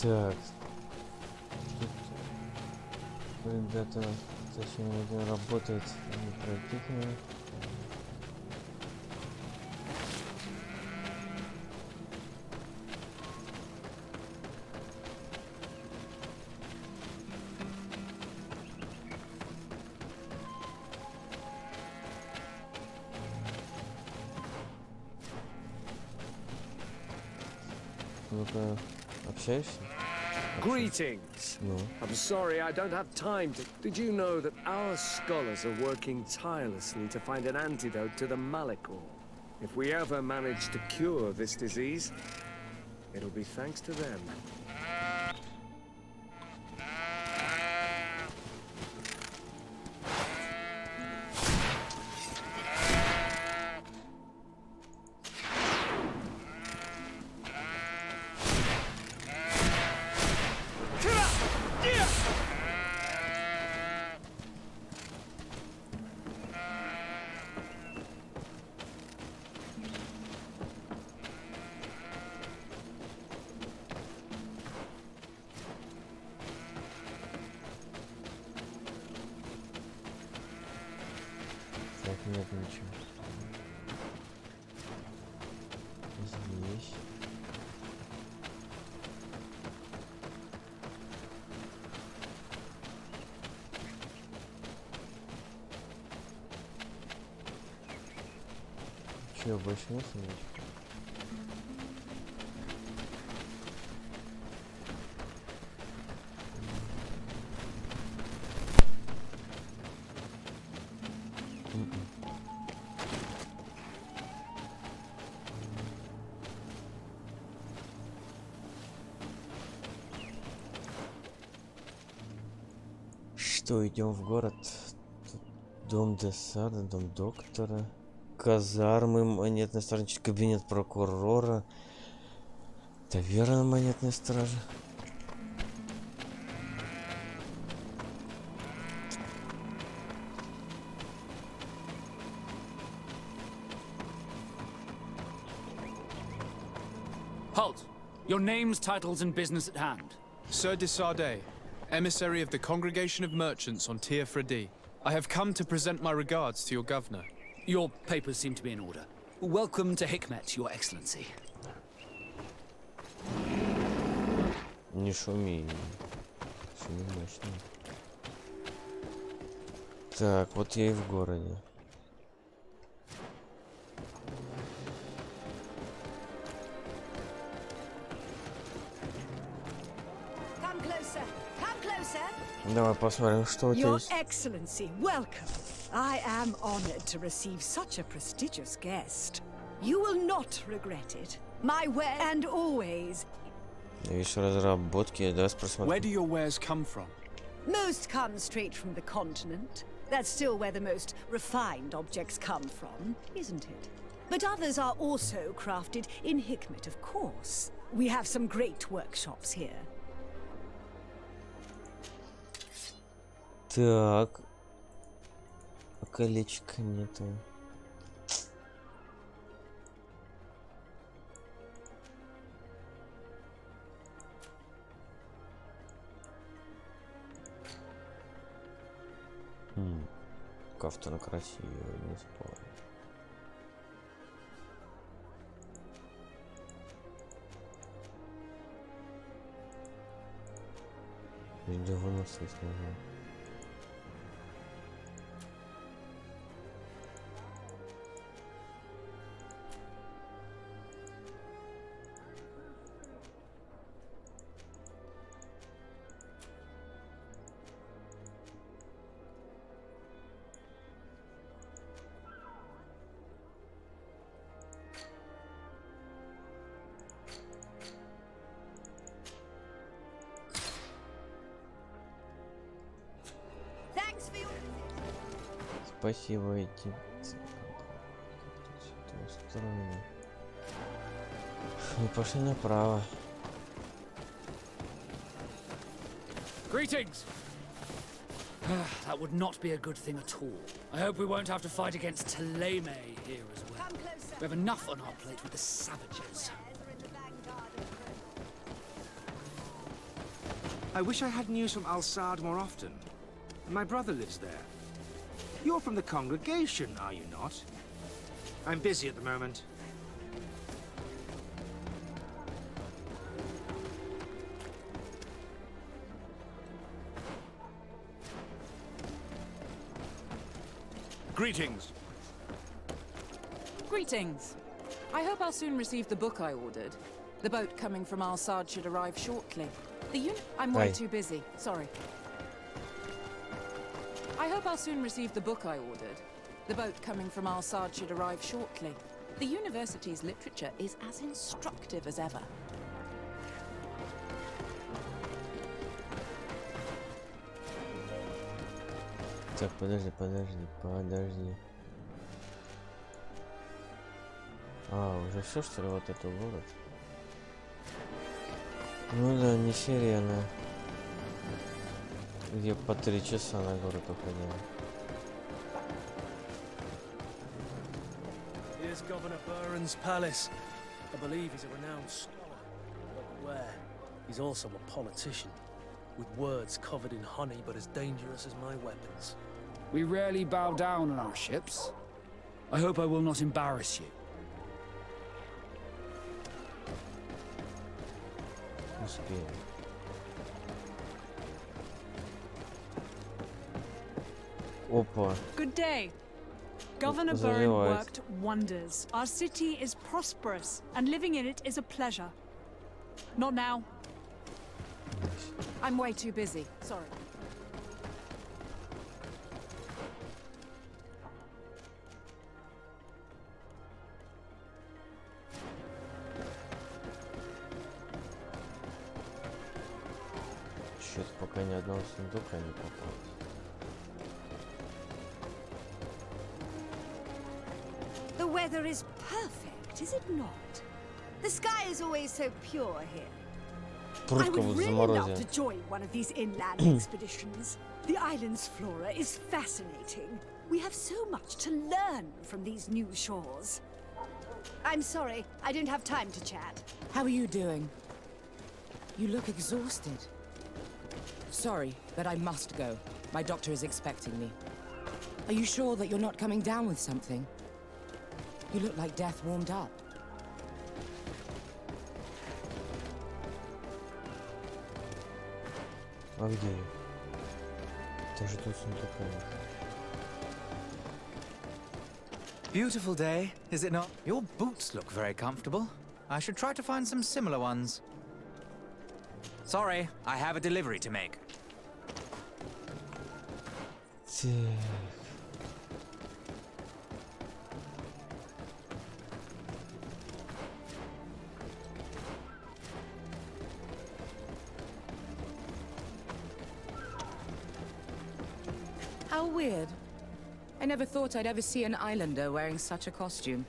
Так. Тут ребята, точнее, один работает, не пройти к нему. Ну-ка, общаешься? Greetings. Ну. I'm sorry I don't have time to... Did you know that our scholars are working tirelessly to find an antidote to the Malikor? If we ever manage to cure this disease, it'll be thanks to them. ничего. Здесь. Чё, больше нет ничего? Что, идем в город? Тут дом Десада, дом доктора, казармы, монетная стража, кабинет прокурора, таверна монетной стражи. Halt! Your names, titles, and business at hand. Sir de Sardet, emissary of the Congregation of Merchants on Tier Fredi. I have come to present my regards to your governor. Your papers seem to be in order. Welcome to Hikmet, Your Excellency. Не шуми. Шуми мощно. Так, вот я и в городе. Come closer. Come closer. Давай посмотрим, что у тебя Your есть. Excellency, welcome. I am honored to receive such a prestigious guest. You will not regret it. My ware. And always, Видишь, разработки, да, Where просмотрим. do your wares come from? most come straight from the continent. That's still where the most refined objects come from, isn't it? But others are also crafted in Hikmet, of course. We have some great workshops here. Так. А колечка нету. Кафтана красивая, не спорю. Где выносить нужно? Thanks for your. Спасибо, эти. Устроено. Мы пошли направо. Greetings! That would not be a good thing at all. I hope we won't have to fight against Teleme here as well. Come closer. We have enough on our plate with the savages. We're in the vanguard of I wish I had news from Al-Sad more often. My brother lives there. You're from the congregation, are you not? I'm busy at the moment. Greetings. Greetings. I hope I'll soon receive the book I ordered. The boat coming from Al-Sad should arrive shortly. I'm way Aye. too busy. Sorry. I hope I'll soon receive the book I ordered. The boat coming from Al-Sad should arrive shortly. The university's literature is as instructive as ever. Так, подожди. А, уже все, что ли, вот это город? Ну да, не серия, она. Где по 3 часа на город уходила. Here's Governor Buren's palace. I believe he's a renowned scholar. But beware, he's also a politician. With words covered in honey, but as dangerous as my weapons. We rarely bow down on our ships. I hope I will not embarrass you. Успеем. Опа. Good day. Governor Burren Заливает. worked wonders. Our city is prosperous, and living in it is a pleasure. Not now. I'm way too busy. Sorry. Что-то пока ни одного сундука не попал. The weather is perfect, is it not? The sky is always so pure here. I Просто would вот really love заморозил. to join one of these inland expeditions. The island's flora is fascinating. We have so much to learn from these new shores. I'm sorry, I don't have time to chat. How are you doing? You look exhausted. Sorry, but I must go. My doctor is expecting me. Are you sure that you're not coming down with something? You look like death warmed up. А где я? Тоже тут сундука нет. Beautiful day, is it not? Your boots look very comfortable. I should try to find some similar ones. Sorry, I have a delivery to make. Так. How weird. I never thought I'd ever see an islander wearing such a costume.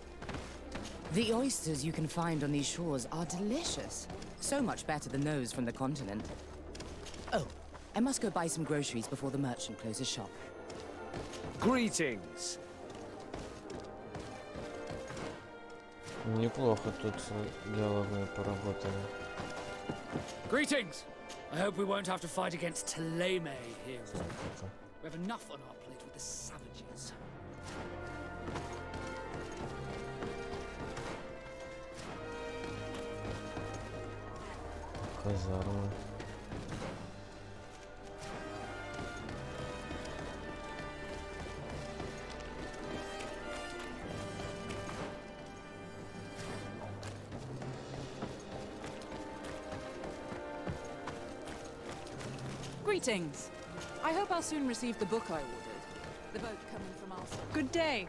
The oysters you can find on these shores are delicious. So much better than those from the continent. Oh, I must go buy some groceries before the merchant closes shop. Greetings. Неплохо тут диалоги поработали. Greetings! I hope we won't have to fight against Teleme here. Так, это. We have enough on our plate with the savages. Казармы. Greetings. I hope I'll soon receive the book I ordered. The boat coming from Alsa. Good day.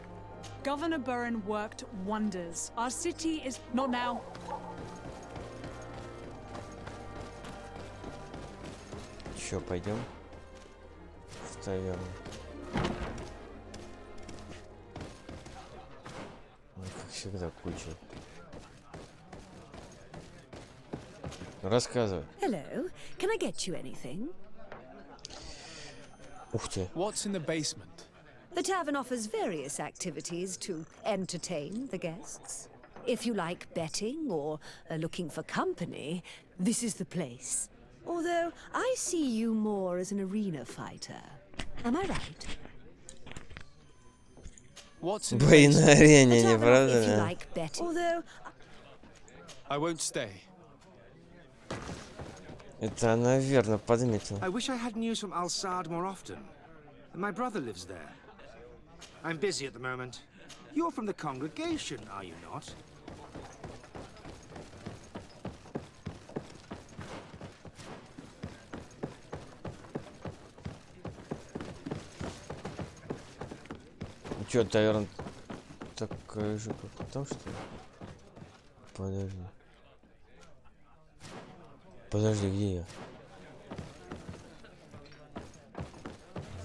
Governor Burren worked wonders. Our city is... Not now. Еще пойдем в таверну. Ну, как всегда, куча. Рассказывай. Hello, can I get you anything? Ух ты. What's in the basement? The tavern offers various activities to entertain the guests. If you like betting or are looking for company, this is the place. Although I see you more as an arena fighter. Am I right? What's in the Бои на basement? арене, The не tavern, правда if you ли? like betting. Although I won't stay. Это она верно подметила. I wish I had news from Alsard more often. My brother lives there. I'm busy at the moment. You're from the congregation, are you not? Чё, таверна такая же, как и там, что ли? Подожди. Подожди, где я?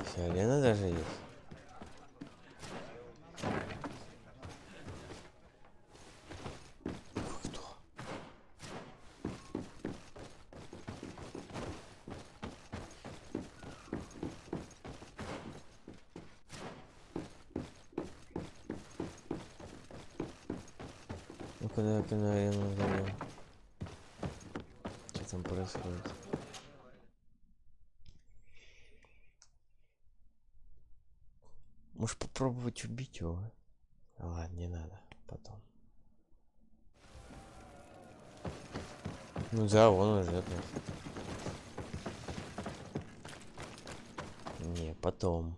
Здесь арена даже есть. Кто? Ну-ка, давай-ка на арену зайдем. Что там происходит? Можешь попробовать убить его. А Ладно, не надо. Потом. Ну да, вон уже. Не, потом.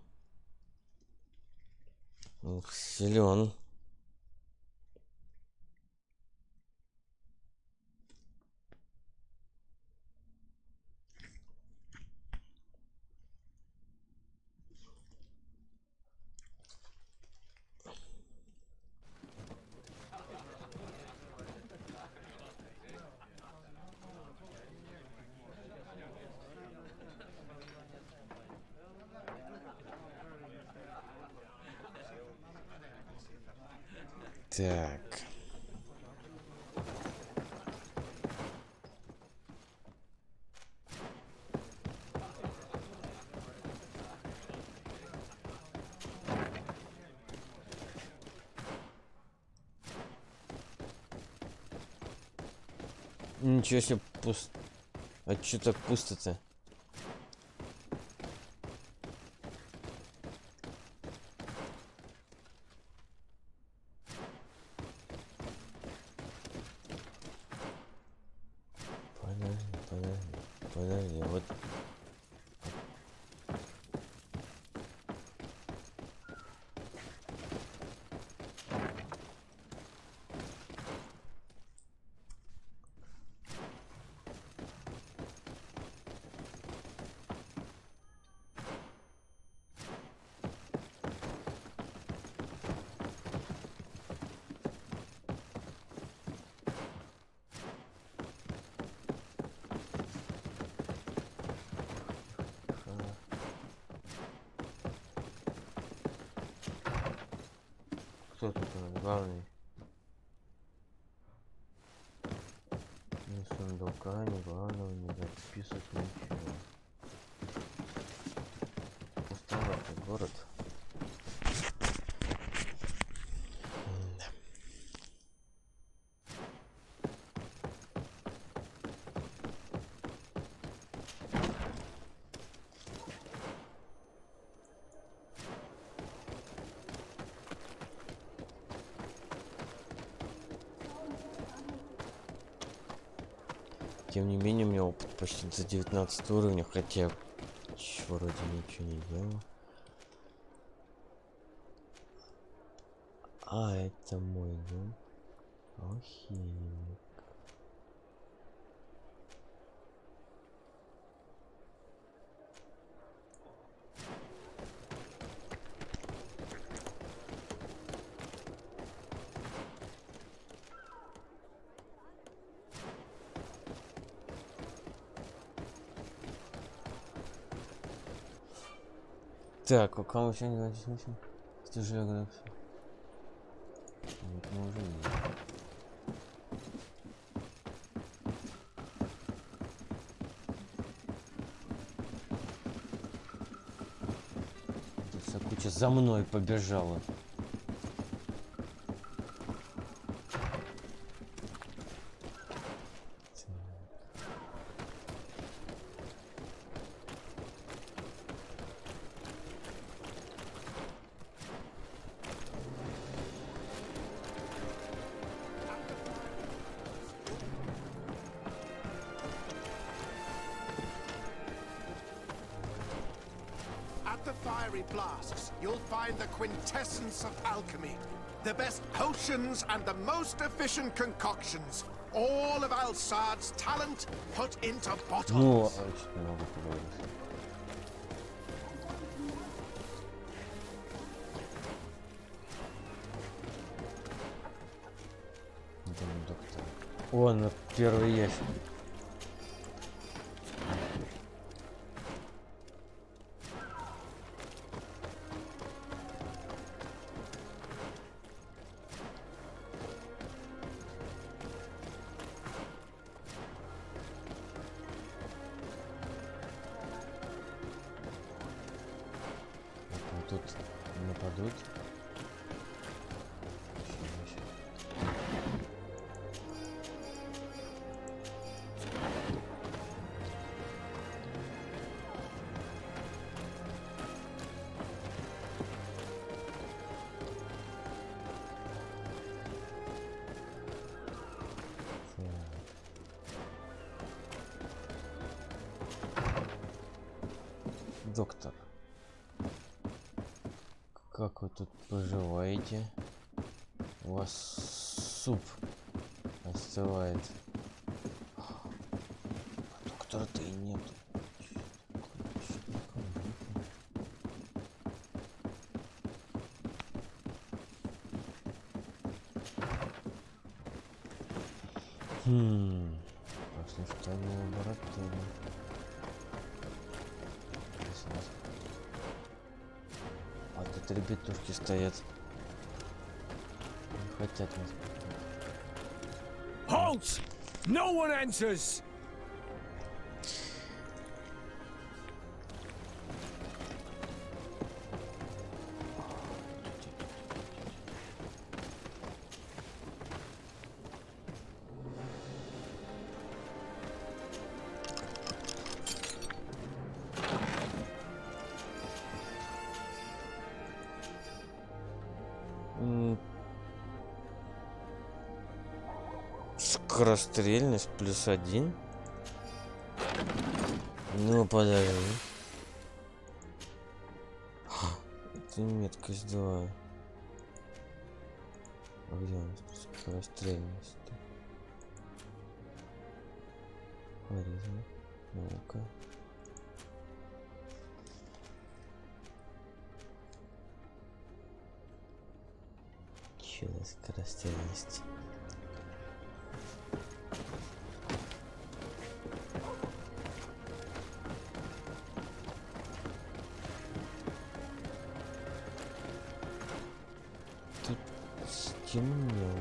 Ух, силен. Так. Ничего себе пусто. А чё так пусто-то? Подожди, вот. Кто тут у нас главный? Ни сундука, ни главного, не записывать ничего. Пустоватый город. Да. Тем не менее, у меня опыт почти до 19 уровня, хотя вроде ничего не делал. А, это мой дом. Алхимик. Так, у кого еще не говоришь? Ты же говоришь. Вот мы уже видим. Тут вся куча за мной побежала. At the fiery flasks, you'll find the quintessence of alchemy. The best potions and the most efficient concoctions. All of Alsad's talent put into bottles. Ну, что надо поговорить. О, на первый ящик. Тут нападут. доктор. Как вы тут поживаете? У вас суп остывает. А доктора-то и нет. Пошли в тайную лабораторию. А тут ребятушки стоят. Не хотят нас. Halt! No one enters! Скорострельность +1. Ну подожди. Это меткость 2. А где у нас скорострельность? Харизма. Ну-ка. Чё за скорострельность? Тут стемнело.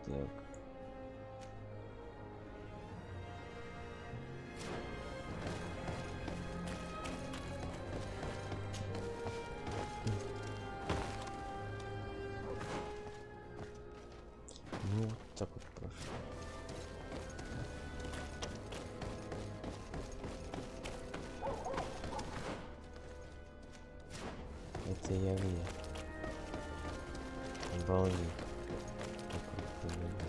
Так. Ну, вот так вот прошло. Это я где? Обалдеть. Как вот это.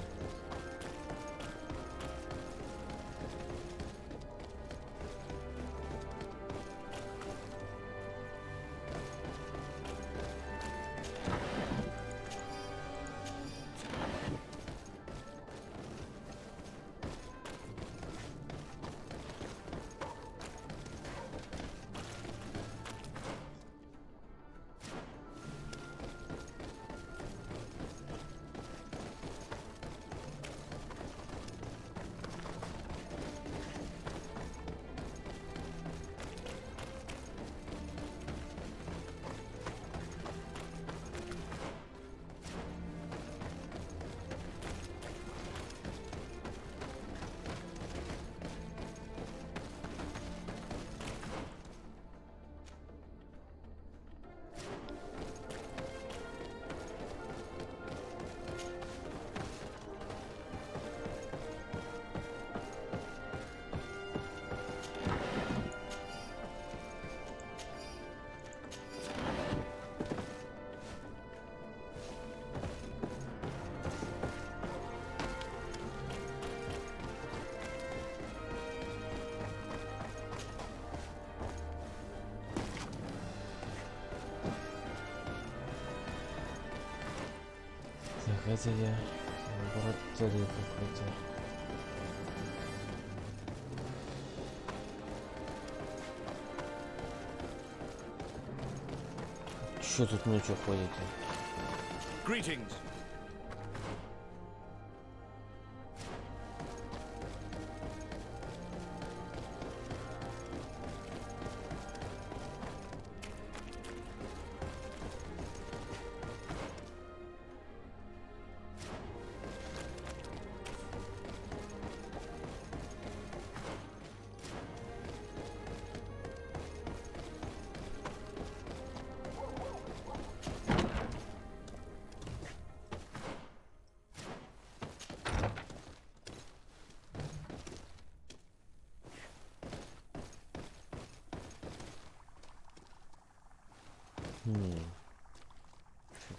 Так, это я лаборатория какой-то. Чё тут ночью ходите? Greetings.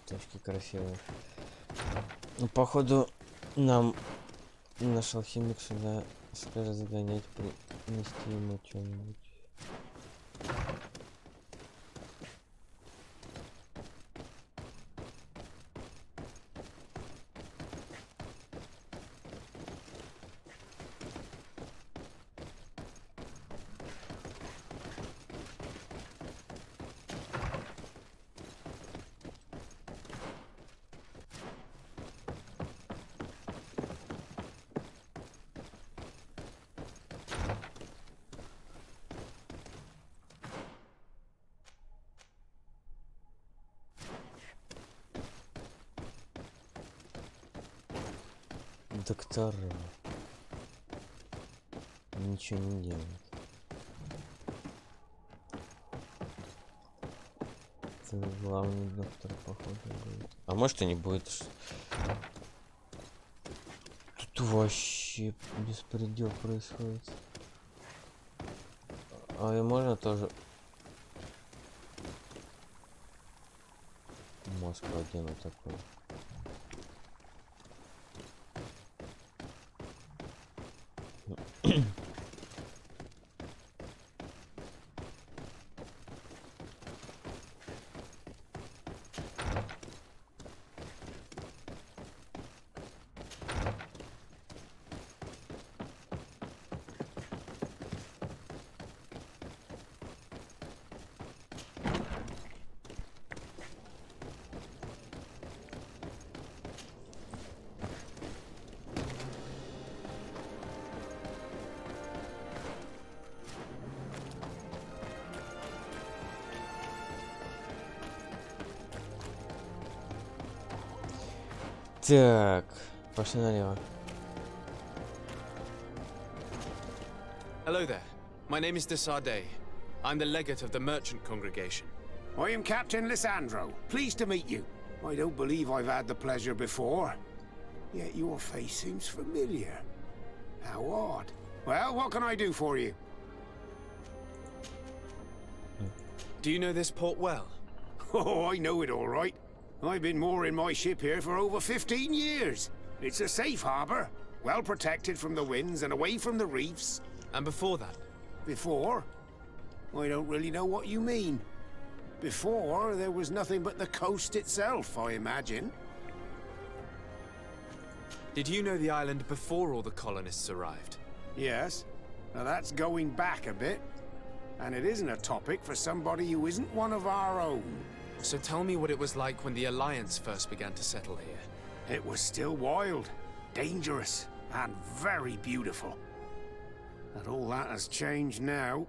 Точки красивые. Ну, походу, нам Наш алхимик сюда скажет загонять, принести ему что-нибудь. Доктор ничего не делает. Это главный доктор, походу, будет. А может и не будет. Тут вообще беспредел происходит. А и можно тоже мозг одену такой. Так, пошли налево. Hello there. My name is Desardet. I'm the legate of the merchant congregation. I am Captain Lysandro. Pleased to meet you. I don't believe I've had the pleasure before. Yet your face seems familiar. How odd. Well, what can I do for you? Do you know this port well? Oh, I know it all right. I've been mooring my ship here for over 15 years. It's a safe harbor, well protected from the winds and away from the reefs. And before that? Before? I don't really know what you mean. Before, there was nothing but the coast itself, I imagine. Did you know the island before all the colonists arrived? Yes. Now that's going back a bit. And it isn't a topic for somebody who isn't one of our own. So tell me what it was like when the Alliance first began to settle here. It was still wild, dangerous, and very beautiful. And all that has changed now.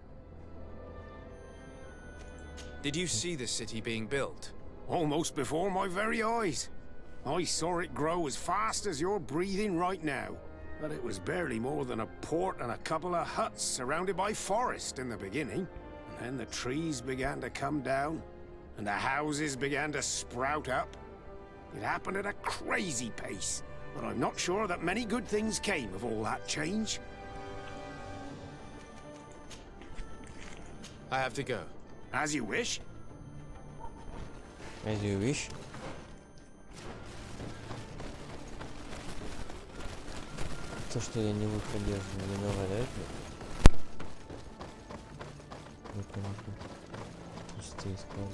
Did you see the city being built? Almost before my very eyes. I saw it grow as fast as you're breathing right now. But it was barely more than a port and a couple of huts surrounded by forest in the beginning. And then the trees began to come down, and the houses began to sprout up. It happened at a crazy pace, but I'm not sure that many good things came of all that change. I have to go. As you wish. As you wish. То, что я не выходил, не наваляет мне. Это пустые склады.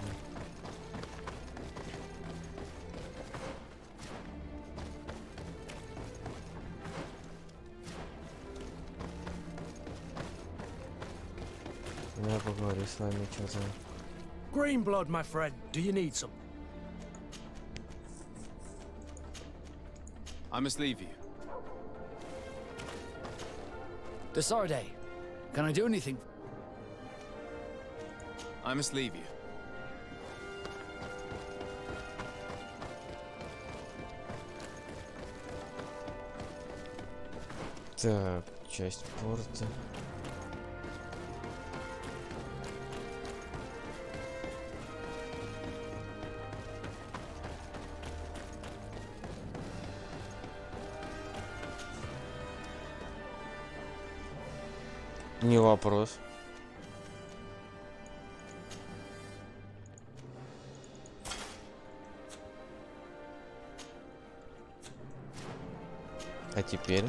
Я поговорю с вами, что за... Green blood, my friend. Do you need some? I must leave you. Desardet, can I do anything? I must leave you. Так, часть порта. Не вопрос. А теперь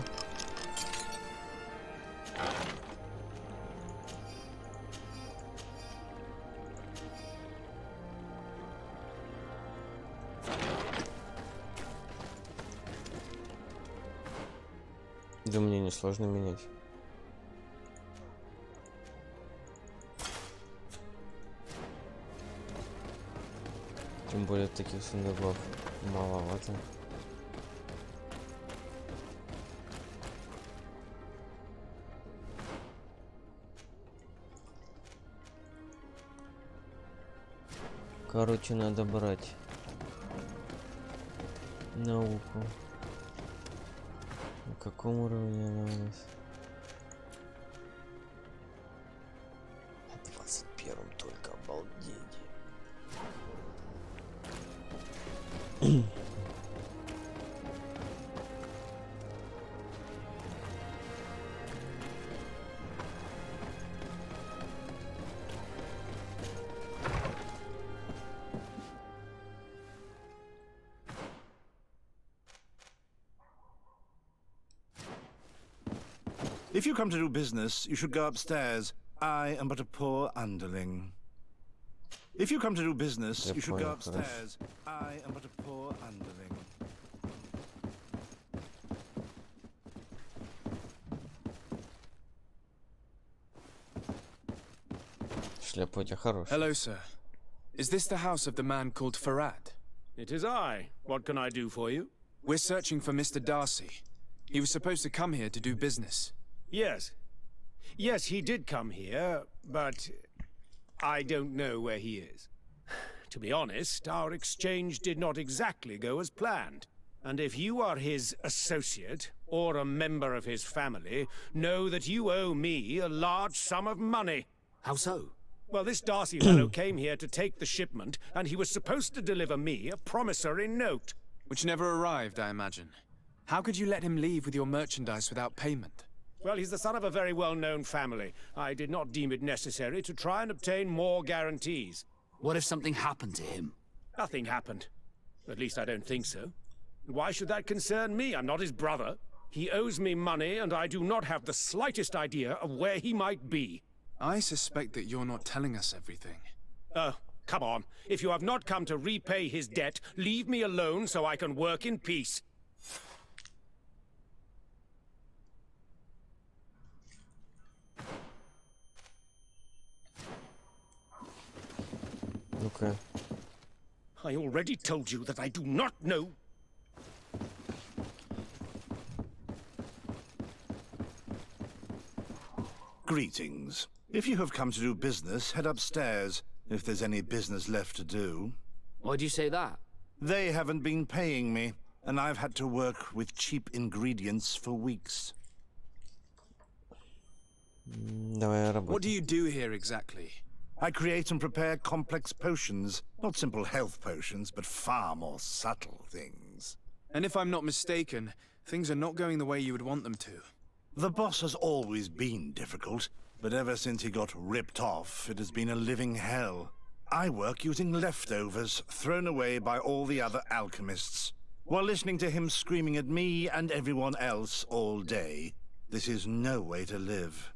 Да мне не сложно менять. Тем более таких сундуков маловато. Короче, надо брать науку. На каком уровне она у нас? На 21-м только, обалдеть. If you come to do business, you should go upstairs. I am but a poor underling. If you come to do business, you should go upstairs. I am but a poor underling. Шляпотя хорошая. Hello, sir. Is this the house of the man called Farad? It is I. What can I do for you? We're searching for Mr. Darcy. He was supposed to come here to do business. Yes. Yes, he did come here, but I don't know where he is. To be honest, our exchange did not exactly go as planned. And if you are his associate, or a member of his family, know that you owe me a large sum of money. How so? Well, this Darcy fellow came here to take the shipment, and he was supposed to deliver me a promissory note. Which never arrived, I imagine. How could you let him leave with your merchandise without payment? Well, he's the son of a very well-known family. I did not deem it necessary to try and obtain more guarantees. What if something happened to him? Nothing happened. At least I don't think so. Why should that concern me? I'm not his brother. He owes me money, and I do not have the slightest idea of where he might be. I suspect that you're not telling us everything. Oh, come on. If you have not come to repay his debt, leave me alone so I can work in peace. Ну-ка. I already told you that I do not know. Greetings. If you have come to do business, head upstairs, if there's any business left to do. Why'd you say that? They haven't been paying me, and I've had to work with cheap ingredients for weeks. Давай работай. What do you do here exactly? I create and prepare complex potions. Not simple health potions, but far more subtle things. And if I'm not mistaken, things are not going the way you would want them to. The boss has always been difficult, but ever since he got ripped off, it has been a living hell. I work using leftovers thrown away by all the other alchemists, while listening to him screaming at me and everyone else all day. This is no way to live.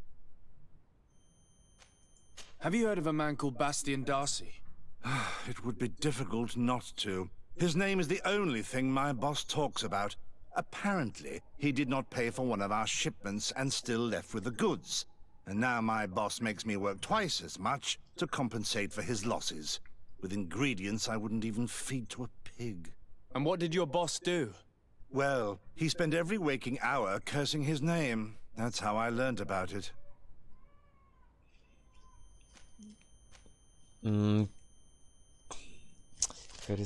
Have you heard of a man called Bastian Darcy? It would be difficult not to. His name is the only thing my boss talks about. Apparently, he did not pay for one of our shipments and still left with the goods. And now my boss makes me work twice as much to compensate for his losses, with ingredients I wouldn't even feed to a pig. And what did your boss do? Well, he spent every waking hour cursing his name. That's how I learned about it.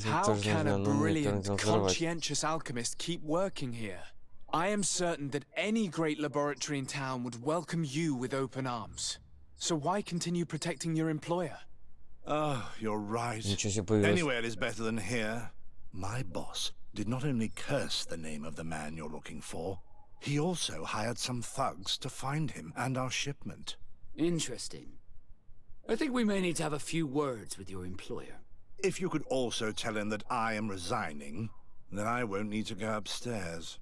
How can a brilliant, conscientious alchemist keep working here? I am certain that any great laboratory in town would welcome you with open arms. So why continue protecting your employer? Oh, you're right. Anywhere is better than here. My boss did not only curse the name of the man you're looking for, he also hired some thugs to find him and our shipment. Interesting. I think we may need to have a few words with your employer. If you could also tell him that I am resigning, then I won't need to go upstairs.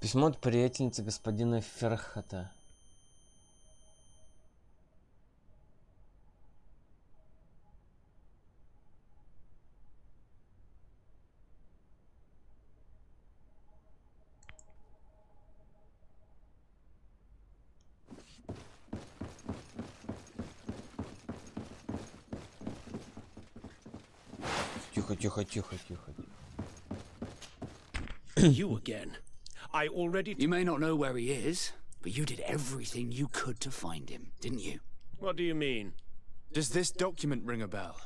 Письмо от приятельницы господина Ферхата. Тихо, тихо, тихо, тихо. You again. I already... You may not know where he is, but you did everything you could to find him, didn't you? What do you mean? Does this document ring a bell?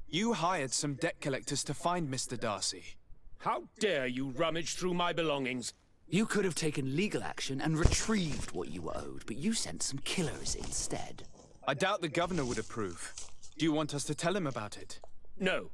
You hired some debt collectors to find Mr. Darcy. How dare you rummage through my belongings? You could have taken legal action and retrieved what you were owed, but you sent some killers instead. I doubt the governor would approve. Do you want us to tell him about it? No.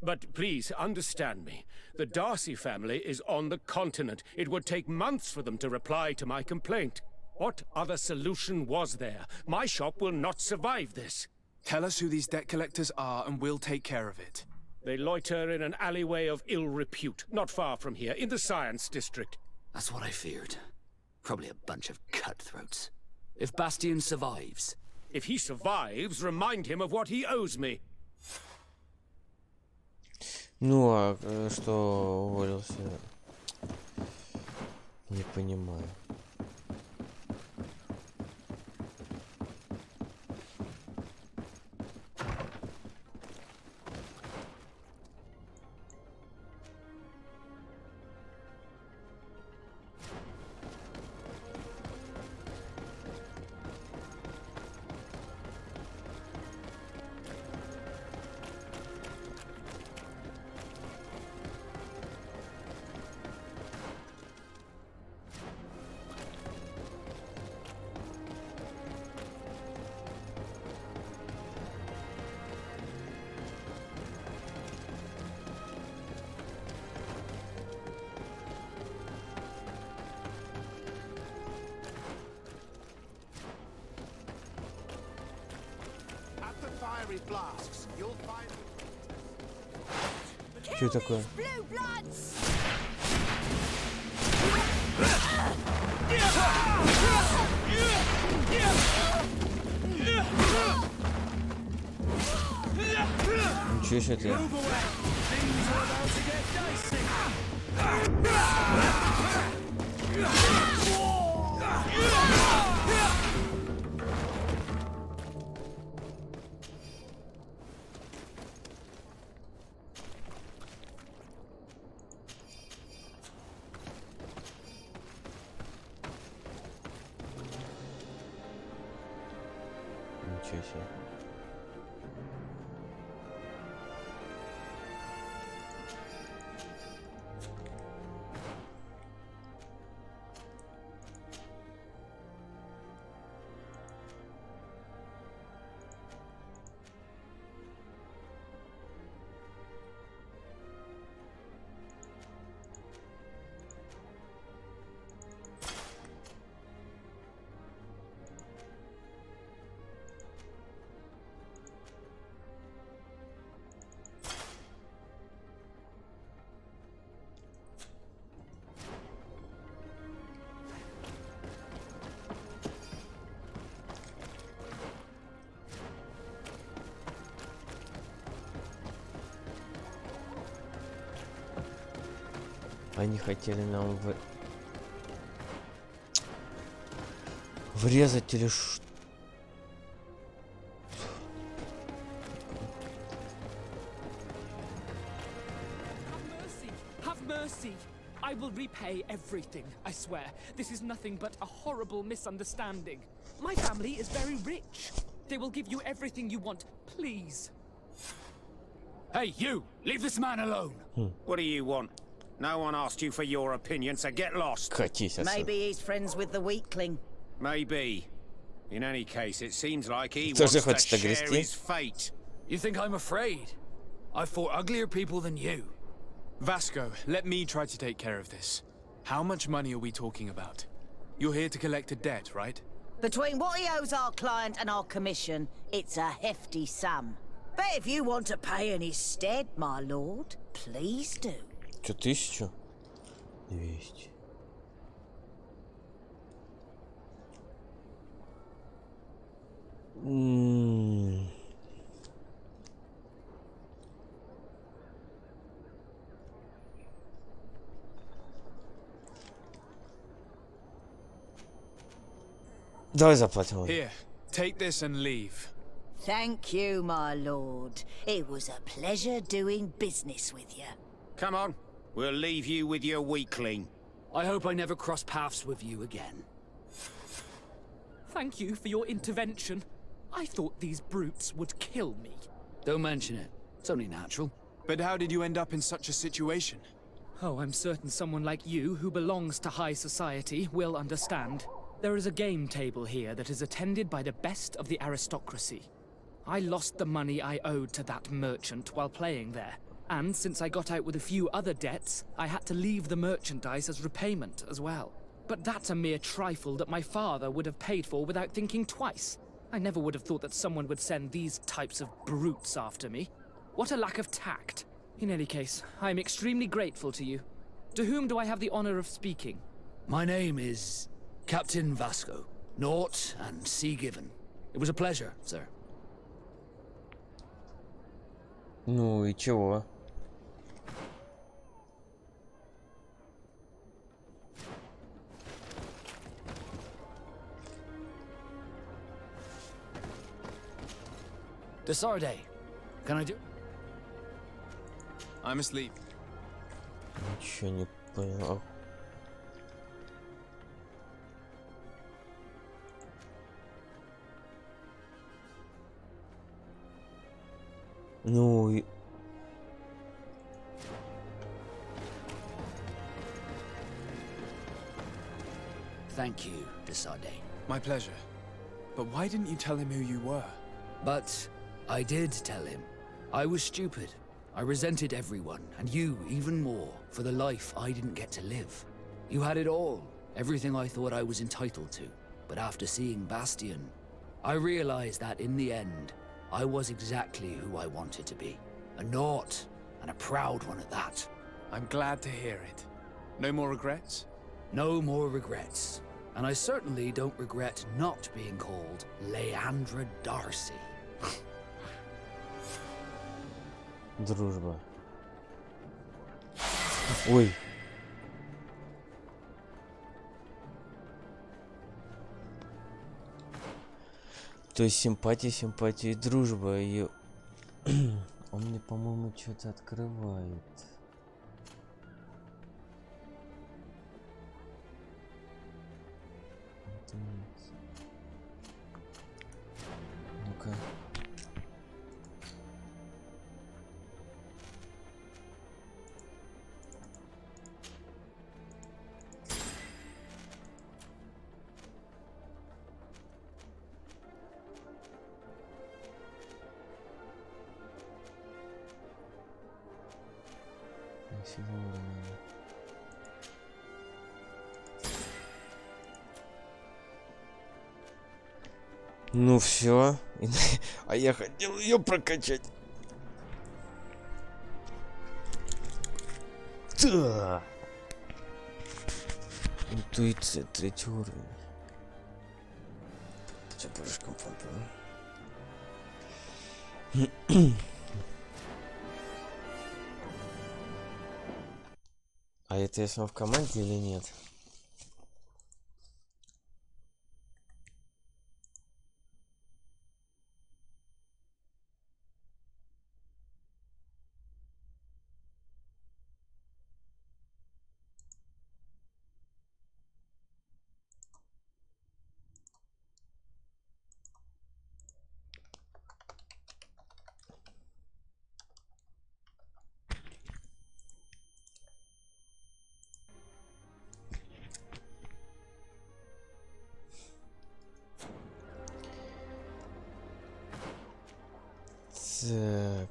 But please, understand me. The Darcy family is on the continent. It would take months for them to reply to my complaint. What other solution was there? My shop will not survive this. Tell us who these debt collectors are and we'll take care of it. They loiter in an alleyway of ill repute, not far from here, in the Science District. That's what I feared. Probably a bunch of cutthroats. If Bastian survives... If he survives, remind him of what he owes me. Ну, а что уволился? Не понимаю. At the fiery flasks, you'll find... Что такое? Ничего себе ты. Ничего себе. Они хотели нам врезать или что? Have mercy! I will repay everything, I swear. This is nothing but a horrible misunderstanding. My family is very rich. They will give you everything you want, please. Hey, you! Leave this man alone! What do you want? No one asked you for your opinion, so get lost. Катись отсюда. Maybe he's friends with the weakling. Maybe. In any case, it seems like he Тоже wants to хочет share огрести? his fate. You think I'm afraid? I fought uglier people than you. Vasco, let me try to take care of this. How much money are we talking about? You're here to collect a debt, right? Between what he owes our client and our commission, it's a hefty sum. But if you want to pay in his stead, my lord, please do. Что, 1200? Давай заплатим. Here, take this and leave. Thank you, my lord. It was a pleasure doing business with you. Come on, we'll leave you with your weakling. I hope I never cross paths with you again. Thank you for your intervention. I thought these brutes would kill me. Don't mention it. It's only natural. But how did you end up in such a situation? Oh, I'm certain someone like you, who belongs to high society, will understand. There is a game table here that is attended by the best of the aristocracy. I lost the money I owed to that merchant while playing there. And since I got out with a few other debts, I had to leave the merchandise as repayment as well. But that's a mere trifle that my father would have paid for without thinking twice. I never would have thought that someone would send these types of brutes after me. What a lack of tact. In any case, I am extremely grateful to you. To whom do I have the honor of speaking? My name is Captain Vasco. Naught and Sea Given. It was a pleasure, sir. Ну и чего? Desarde, can I do? I'm asleep. Ничего не понял. Ну и... Thank you, Desarde. My pleasure. But why didn't you tell him who you were? But I did tell him. I was stupid. I resented everyone, and you even more, for the life I didn't get to live. You had it all, everything I thought I was entitled to. But after seeing Bastion, I realized that in the end, I was exactly who I wanted to be. A naught, and a proud one at that. I'm glad to hear it. No more regrets? No more regrets. And I certainly don't regret not being called Leandra Darcy. Дружба. Ой. То есть симпатия, симпатия и дружба. И он мне, по-моему, что-то открывает. Ну-ка. Ну все, а я хотел ее прокачать. Да. Интуиция, 3-й уровень. Сейчас порошком помпаю. А это если он в команде или нет? Так.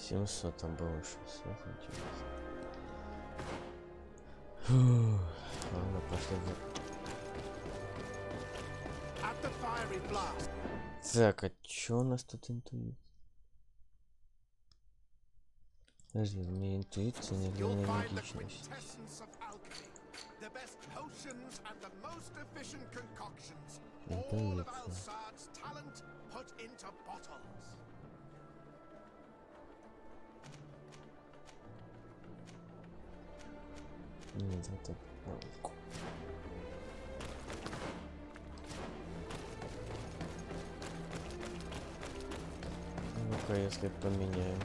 700, там было 600, интересно. Фух, ладно, пошли. Так, а чё у нас тут интуиция? Подожди, не интуиция, не энергичность. Интуиция. Нет, вот так. Науку. Ну-ка, если поменяем.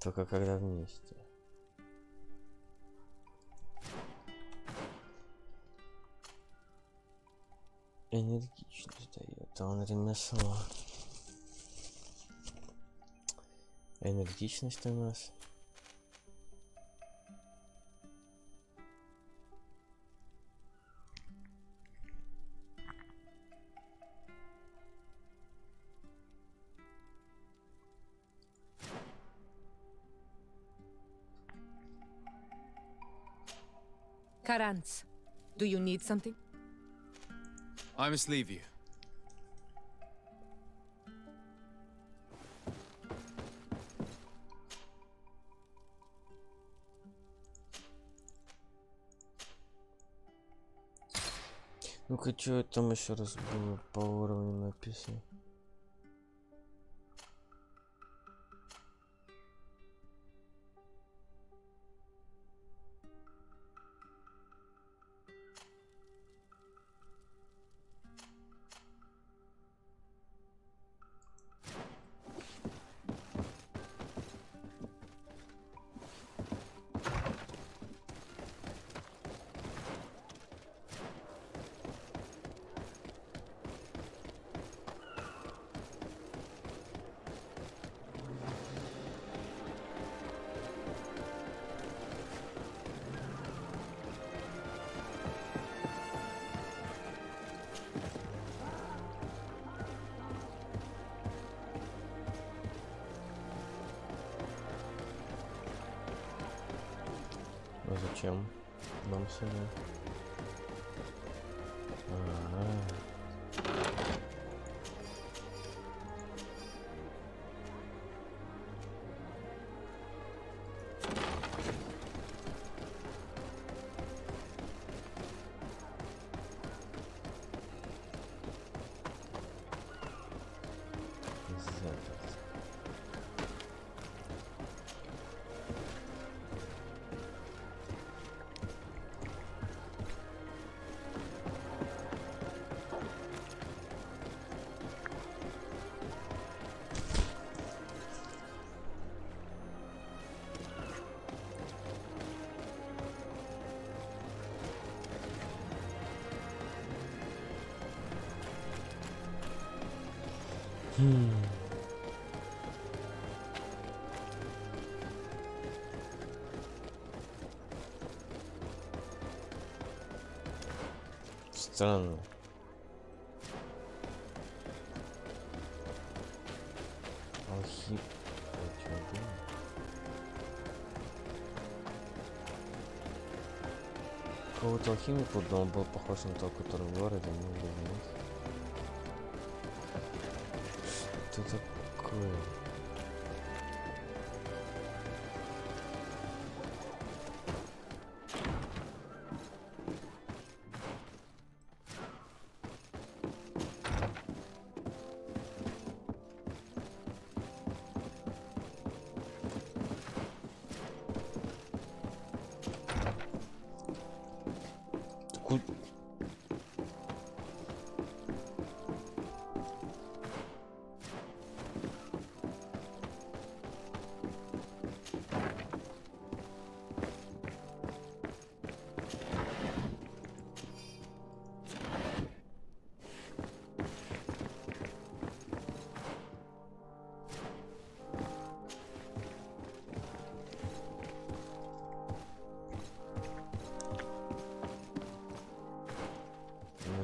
Только когда вместе. Энергичность дает, а он ремесло. Энергичность у нас. Karantz, do you need something? I must leave you. Ну-ка, что там еще раз было по уровню написано? А зачем нам сюда? Странно. Алхим. Какого-то алхимика, но он был похож на того, который в городе, но нет. Что такое?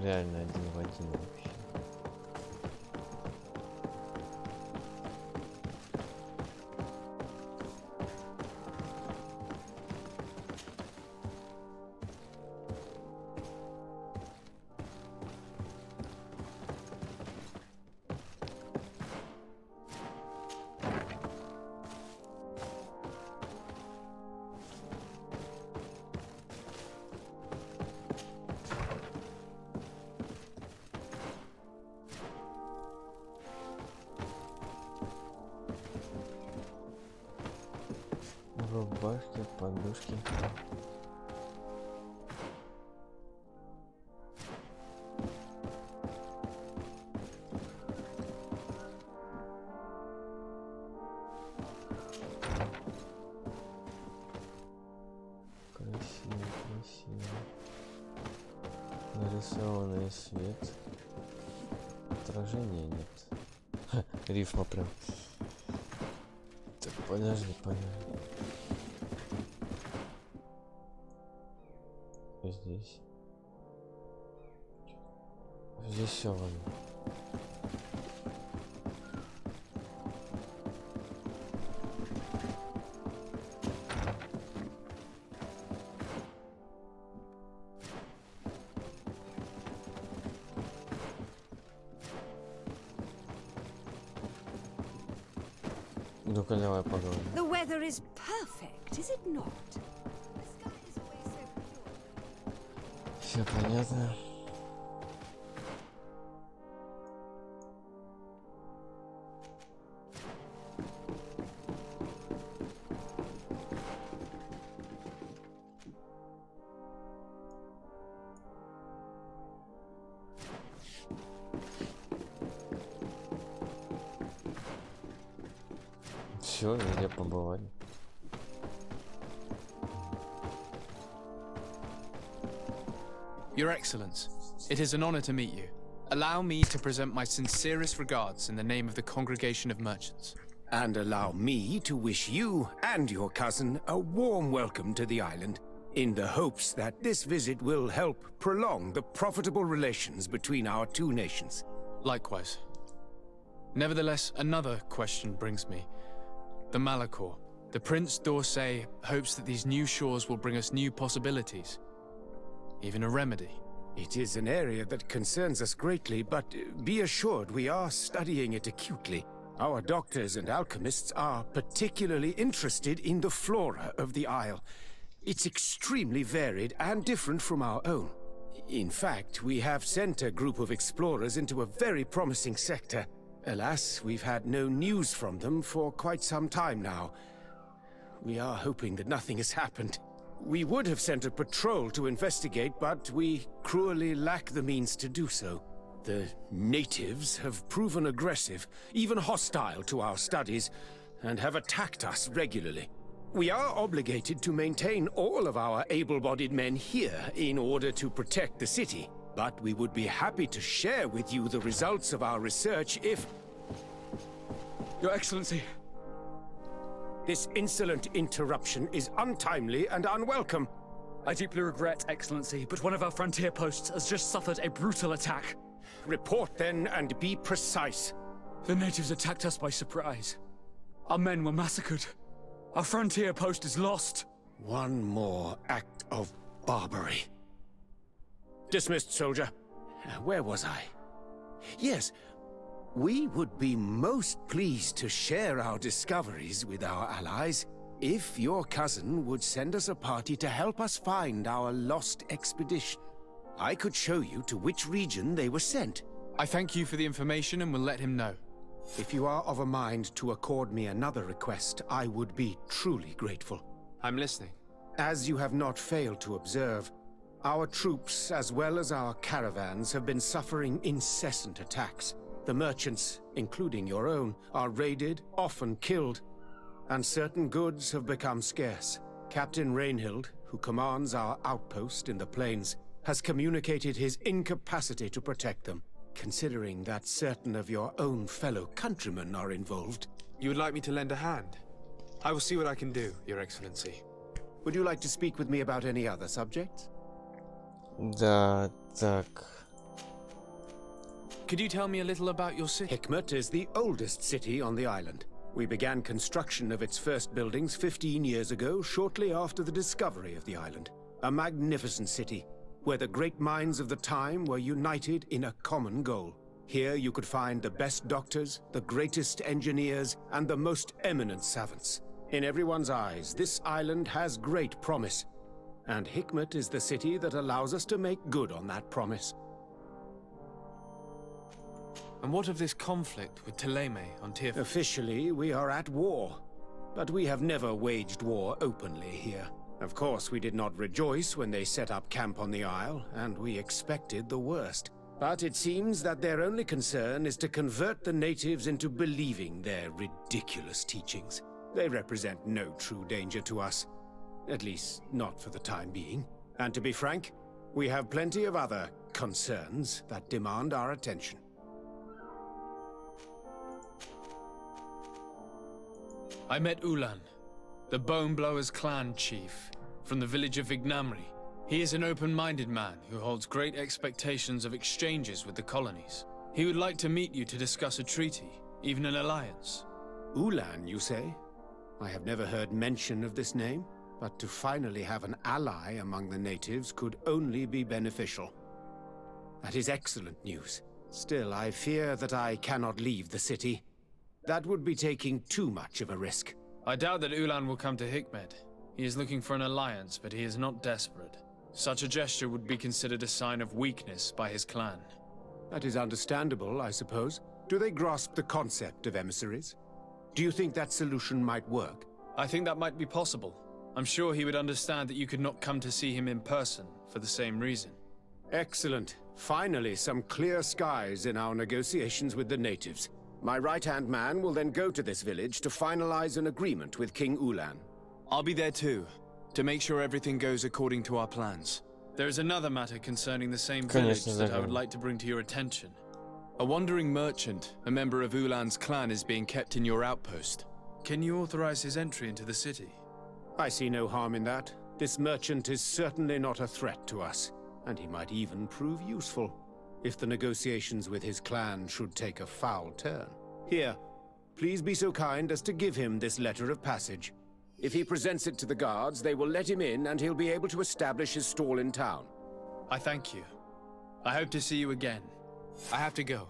Реально один в один вообще. Рубашки, подушки. Красиво, красиво. Нарисованный свет. Отражения нет. Рифма прям. Так, подожди. Здесь все ладно. Ну-ка, давай поговорим. The weather is perfect, is it not? The sky is always so pure. Все понятно. Все, везде побывали. Your Excellence, it is an honor to meet you. Allow me to present my sincerest regards in the name of the Congregation of Merchants. And allow me to wish you and your cousin a warm welcome to the island, in the hopes that this visit will help prolong the profitable relations between our two nations. Likewise. Nevertheless, another question brings me. The Malachor. The Prince d'Orsay hopes that these new shores will bring us new possibilities. Even a remedy. It is an area that concerns us greatly, but be assured we are studying it acutely. Our doctors and alchemists are particularly interested in the flora of the Isle. It's extremely varied and different from our own. In fact, we have sent a group of explorers into a very promising sector. Alas, we've had no news from them for quite some time now. We are hoping that nothing has happened. We would have sent a patrol to investigate, but we cruelly lack the means to do so. The natives have proven aggressive, even hostile to our studies, and have attacked us regularly. We are obligated to maintain all of our able-bodied men here in order to protect the city, but we would be happy to share with you the results of our research if... Your Excellency. This insolent interruption is untimely and unwelcome. I deeply regret, Excellency, but one of our frontier posts has just suffered a brutal attack. Report then and be precise. The natives attacked us by surprise. Our men were massacred. Our frontier post is lost. One more act of barbarity. Dismissed, soldier. Where was I? Yes. We would be most pleased to share our discoveries with our allies if your cousin would send us a party to help us find our lost expedition. I could show you to which region they were sent. I thank you for the information and will let him know. If you are of a mind to accord me another request, I would be truly grateful. I'm listening. As you have not failed to observe, our troops, as well as our caravans, have been suffering incessant attacks. The merchants, including your own, are raided, often killed, and certain goods have become scarce. Captain Rainhild, who commands our outpost in the plains, has communicated his incapacity to protect them. Considering that certain of your own fellow countrymen are involved. You would like me to lend a hand? I will see what I can do, Your Excellency. Would you like to speak with me about any other subjects? Да, так. Could you tell me a little about your city? Hikmet is the oldest city on the island. We began construction of its first buildings 15 years ago, shortly after the discovery of the island. A magnificent city, where the great minds of the time were united in a common goal. Here you could find the best doctors, the greatest engineers, and the most eminent savants. In everyone's eyes, this island has great promise. And Hikmet is the city that allows us to make good on that promise. And what of this conflict with Thélème on Tier 4? Officially, we are at war. But we have never waged war openly here. Of course, we did not rejoice when they set up camp on the Isle, and we expected the worst. But it seems that their only concern is to convert the natives into believing their ridiculous teachings. They represent no true danger to us. At least, not for the time being. And to be frank, we have plenty of other concerns that demand our attention. I met Ulan, the Boneblower's clan chief, from the village of Vignamri. He is an open-minded man who holds great expectations of exchanges with the colonies. He would like to meet you to discuss a treaty, even an alliance. Ulan, you say? I have never heard mention of this name, but to finally have an ally among the natives could only be beneficial. That is excellent news. Still, I fear that I cannot leave the city. That would be taking too much of a risk. I doubt that Ulan will come to Hikmet. He is looking for an alliance, but he is not desperate. Such a gesture would be considered a sign of weakness by his clan. That is understandable, I suppose. Do they grasp the concept of emissaries? Do you think that solution might work? I think that might be possible. I'm sure he would understand that you could not come to see him in person for the same reason. Excellent. Finally, some clear skies in our negotiations with the natives. My right-hand man will then go to this village to finalize an agreement with King Ulan. I'll be there too, to make sure everything goes according to our plans. There is another matter concerning the same village that I would like to bring to your attention. A wandering merchant, a member of Ulan's clan, is being kept in your outpost. Can you authorize his entry into the city? I see no harm in that. This merchant is certainly not a threat to us, and he might even prove useful, if the negotiations with his clan should take a foul turn. Here, please be so kind as to give him this letter of passage. If he presents it to the guards, they will let him in and he'll be able to establish his stall in town. I thank you. I hope to see you again. I have to go.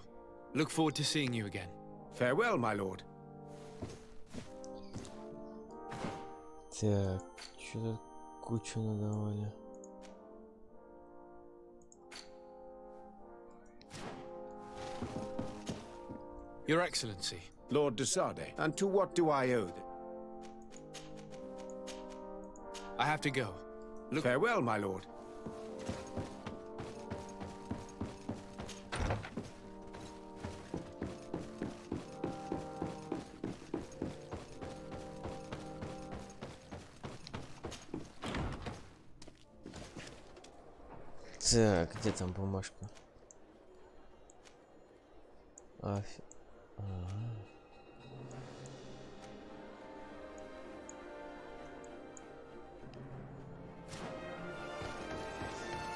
Look forward to seeing you again. Farewell, my lord. Так, что-то кучу надавали. Your Excellency. Lord de Sade, and to what do I owe them? I have to go. Farewell, my lord. Так, где там бумажка?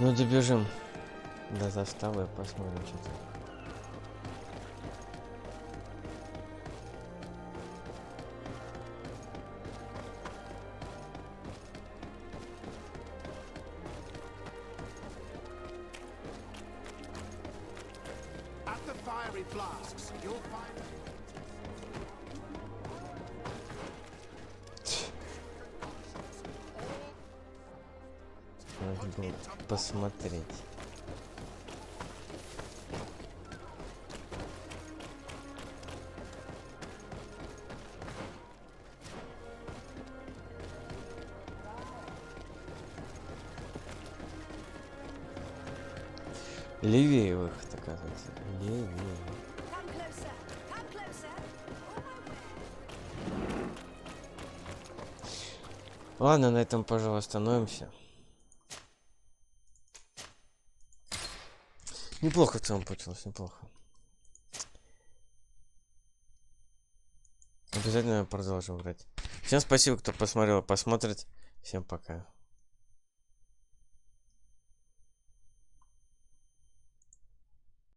Ну, добежим до заставы, посмотрим, что там. At the fiery flasks, you'll find... Надо было посмотреть. Левее выход, оказывается. Левее. Ладно, на этом, пожалуй, остановимся. Неплохо в целом получилось, неплохо. Обязательно продолжим играть. Всем спасибо, кто посмотрел, посмотрит. Всем пока.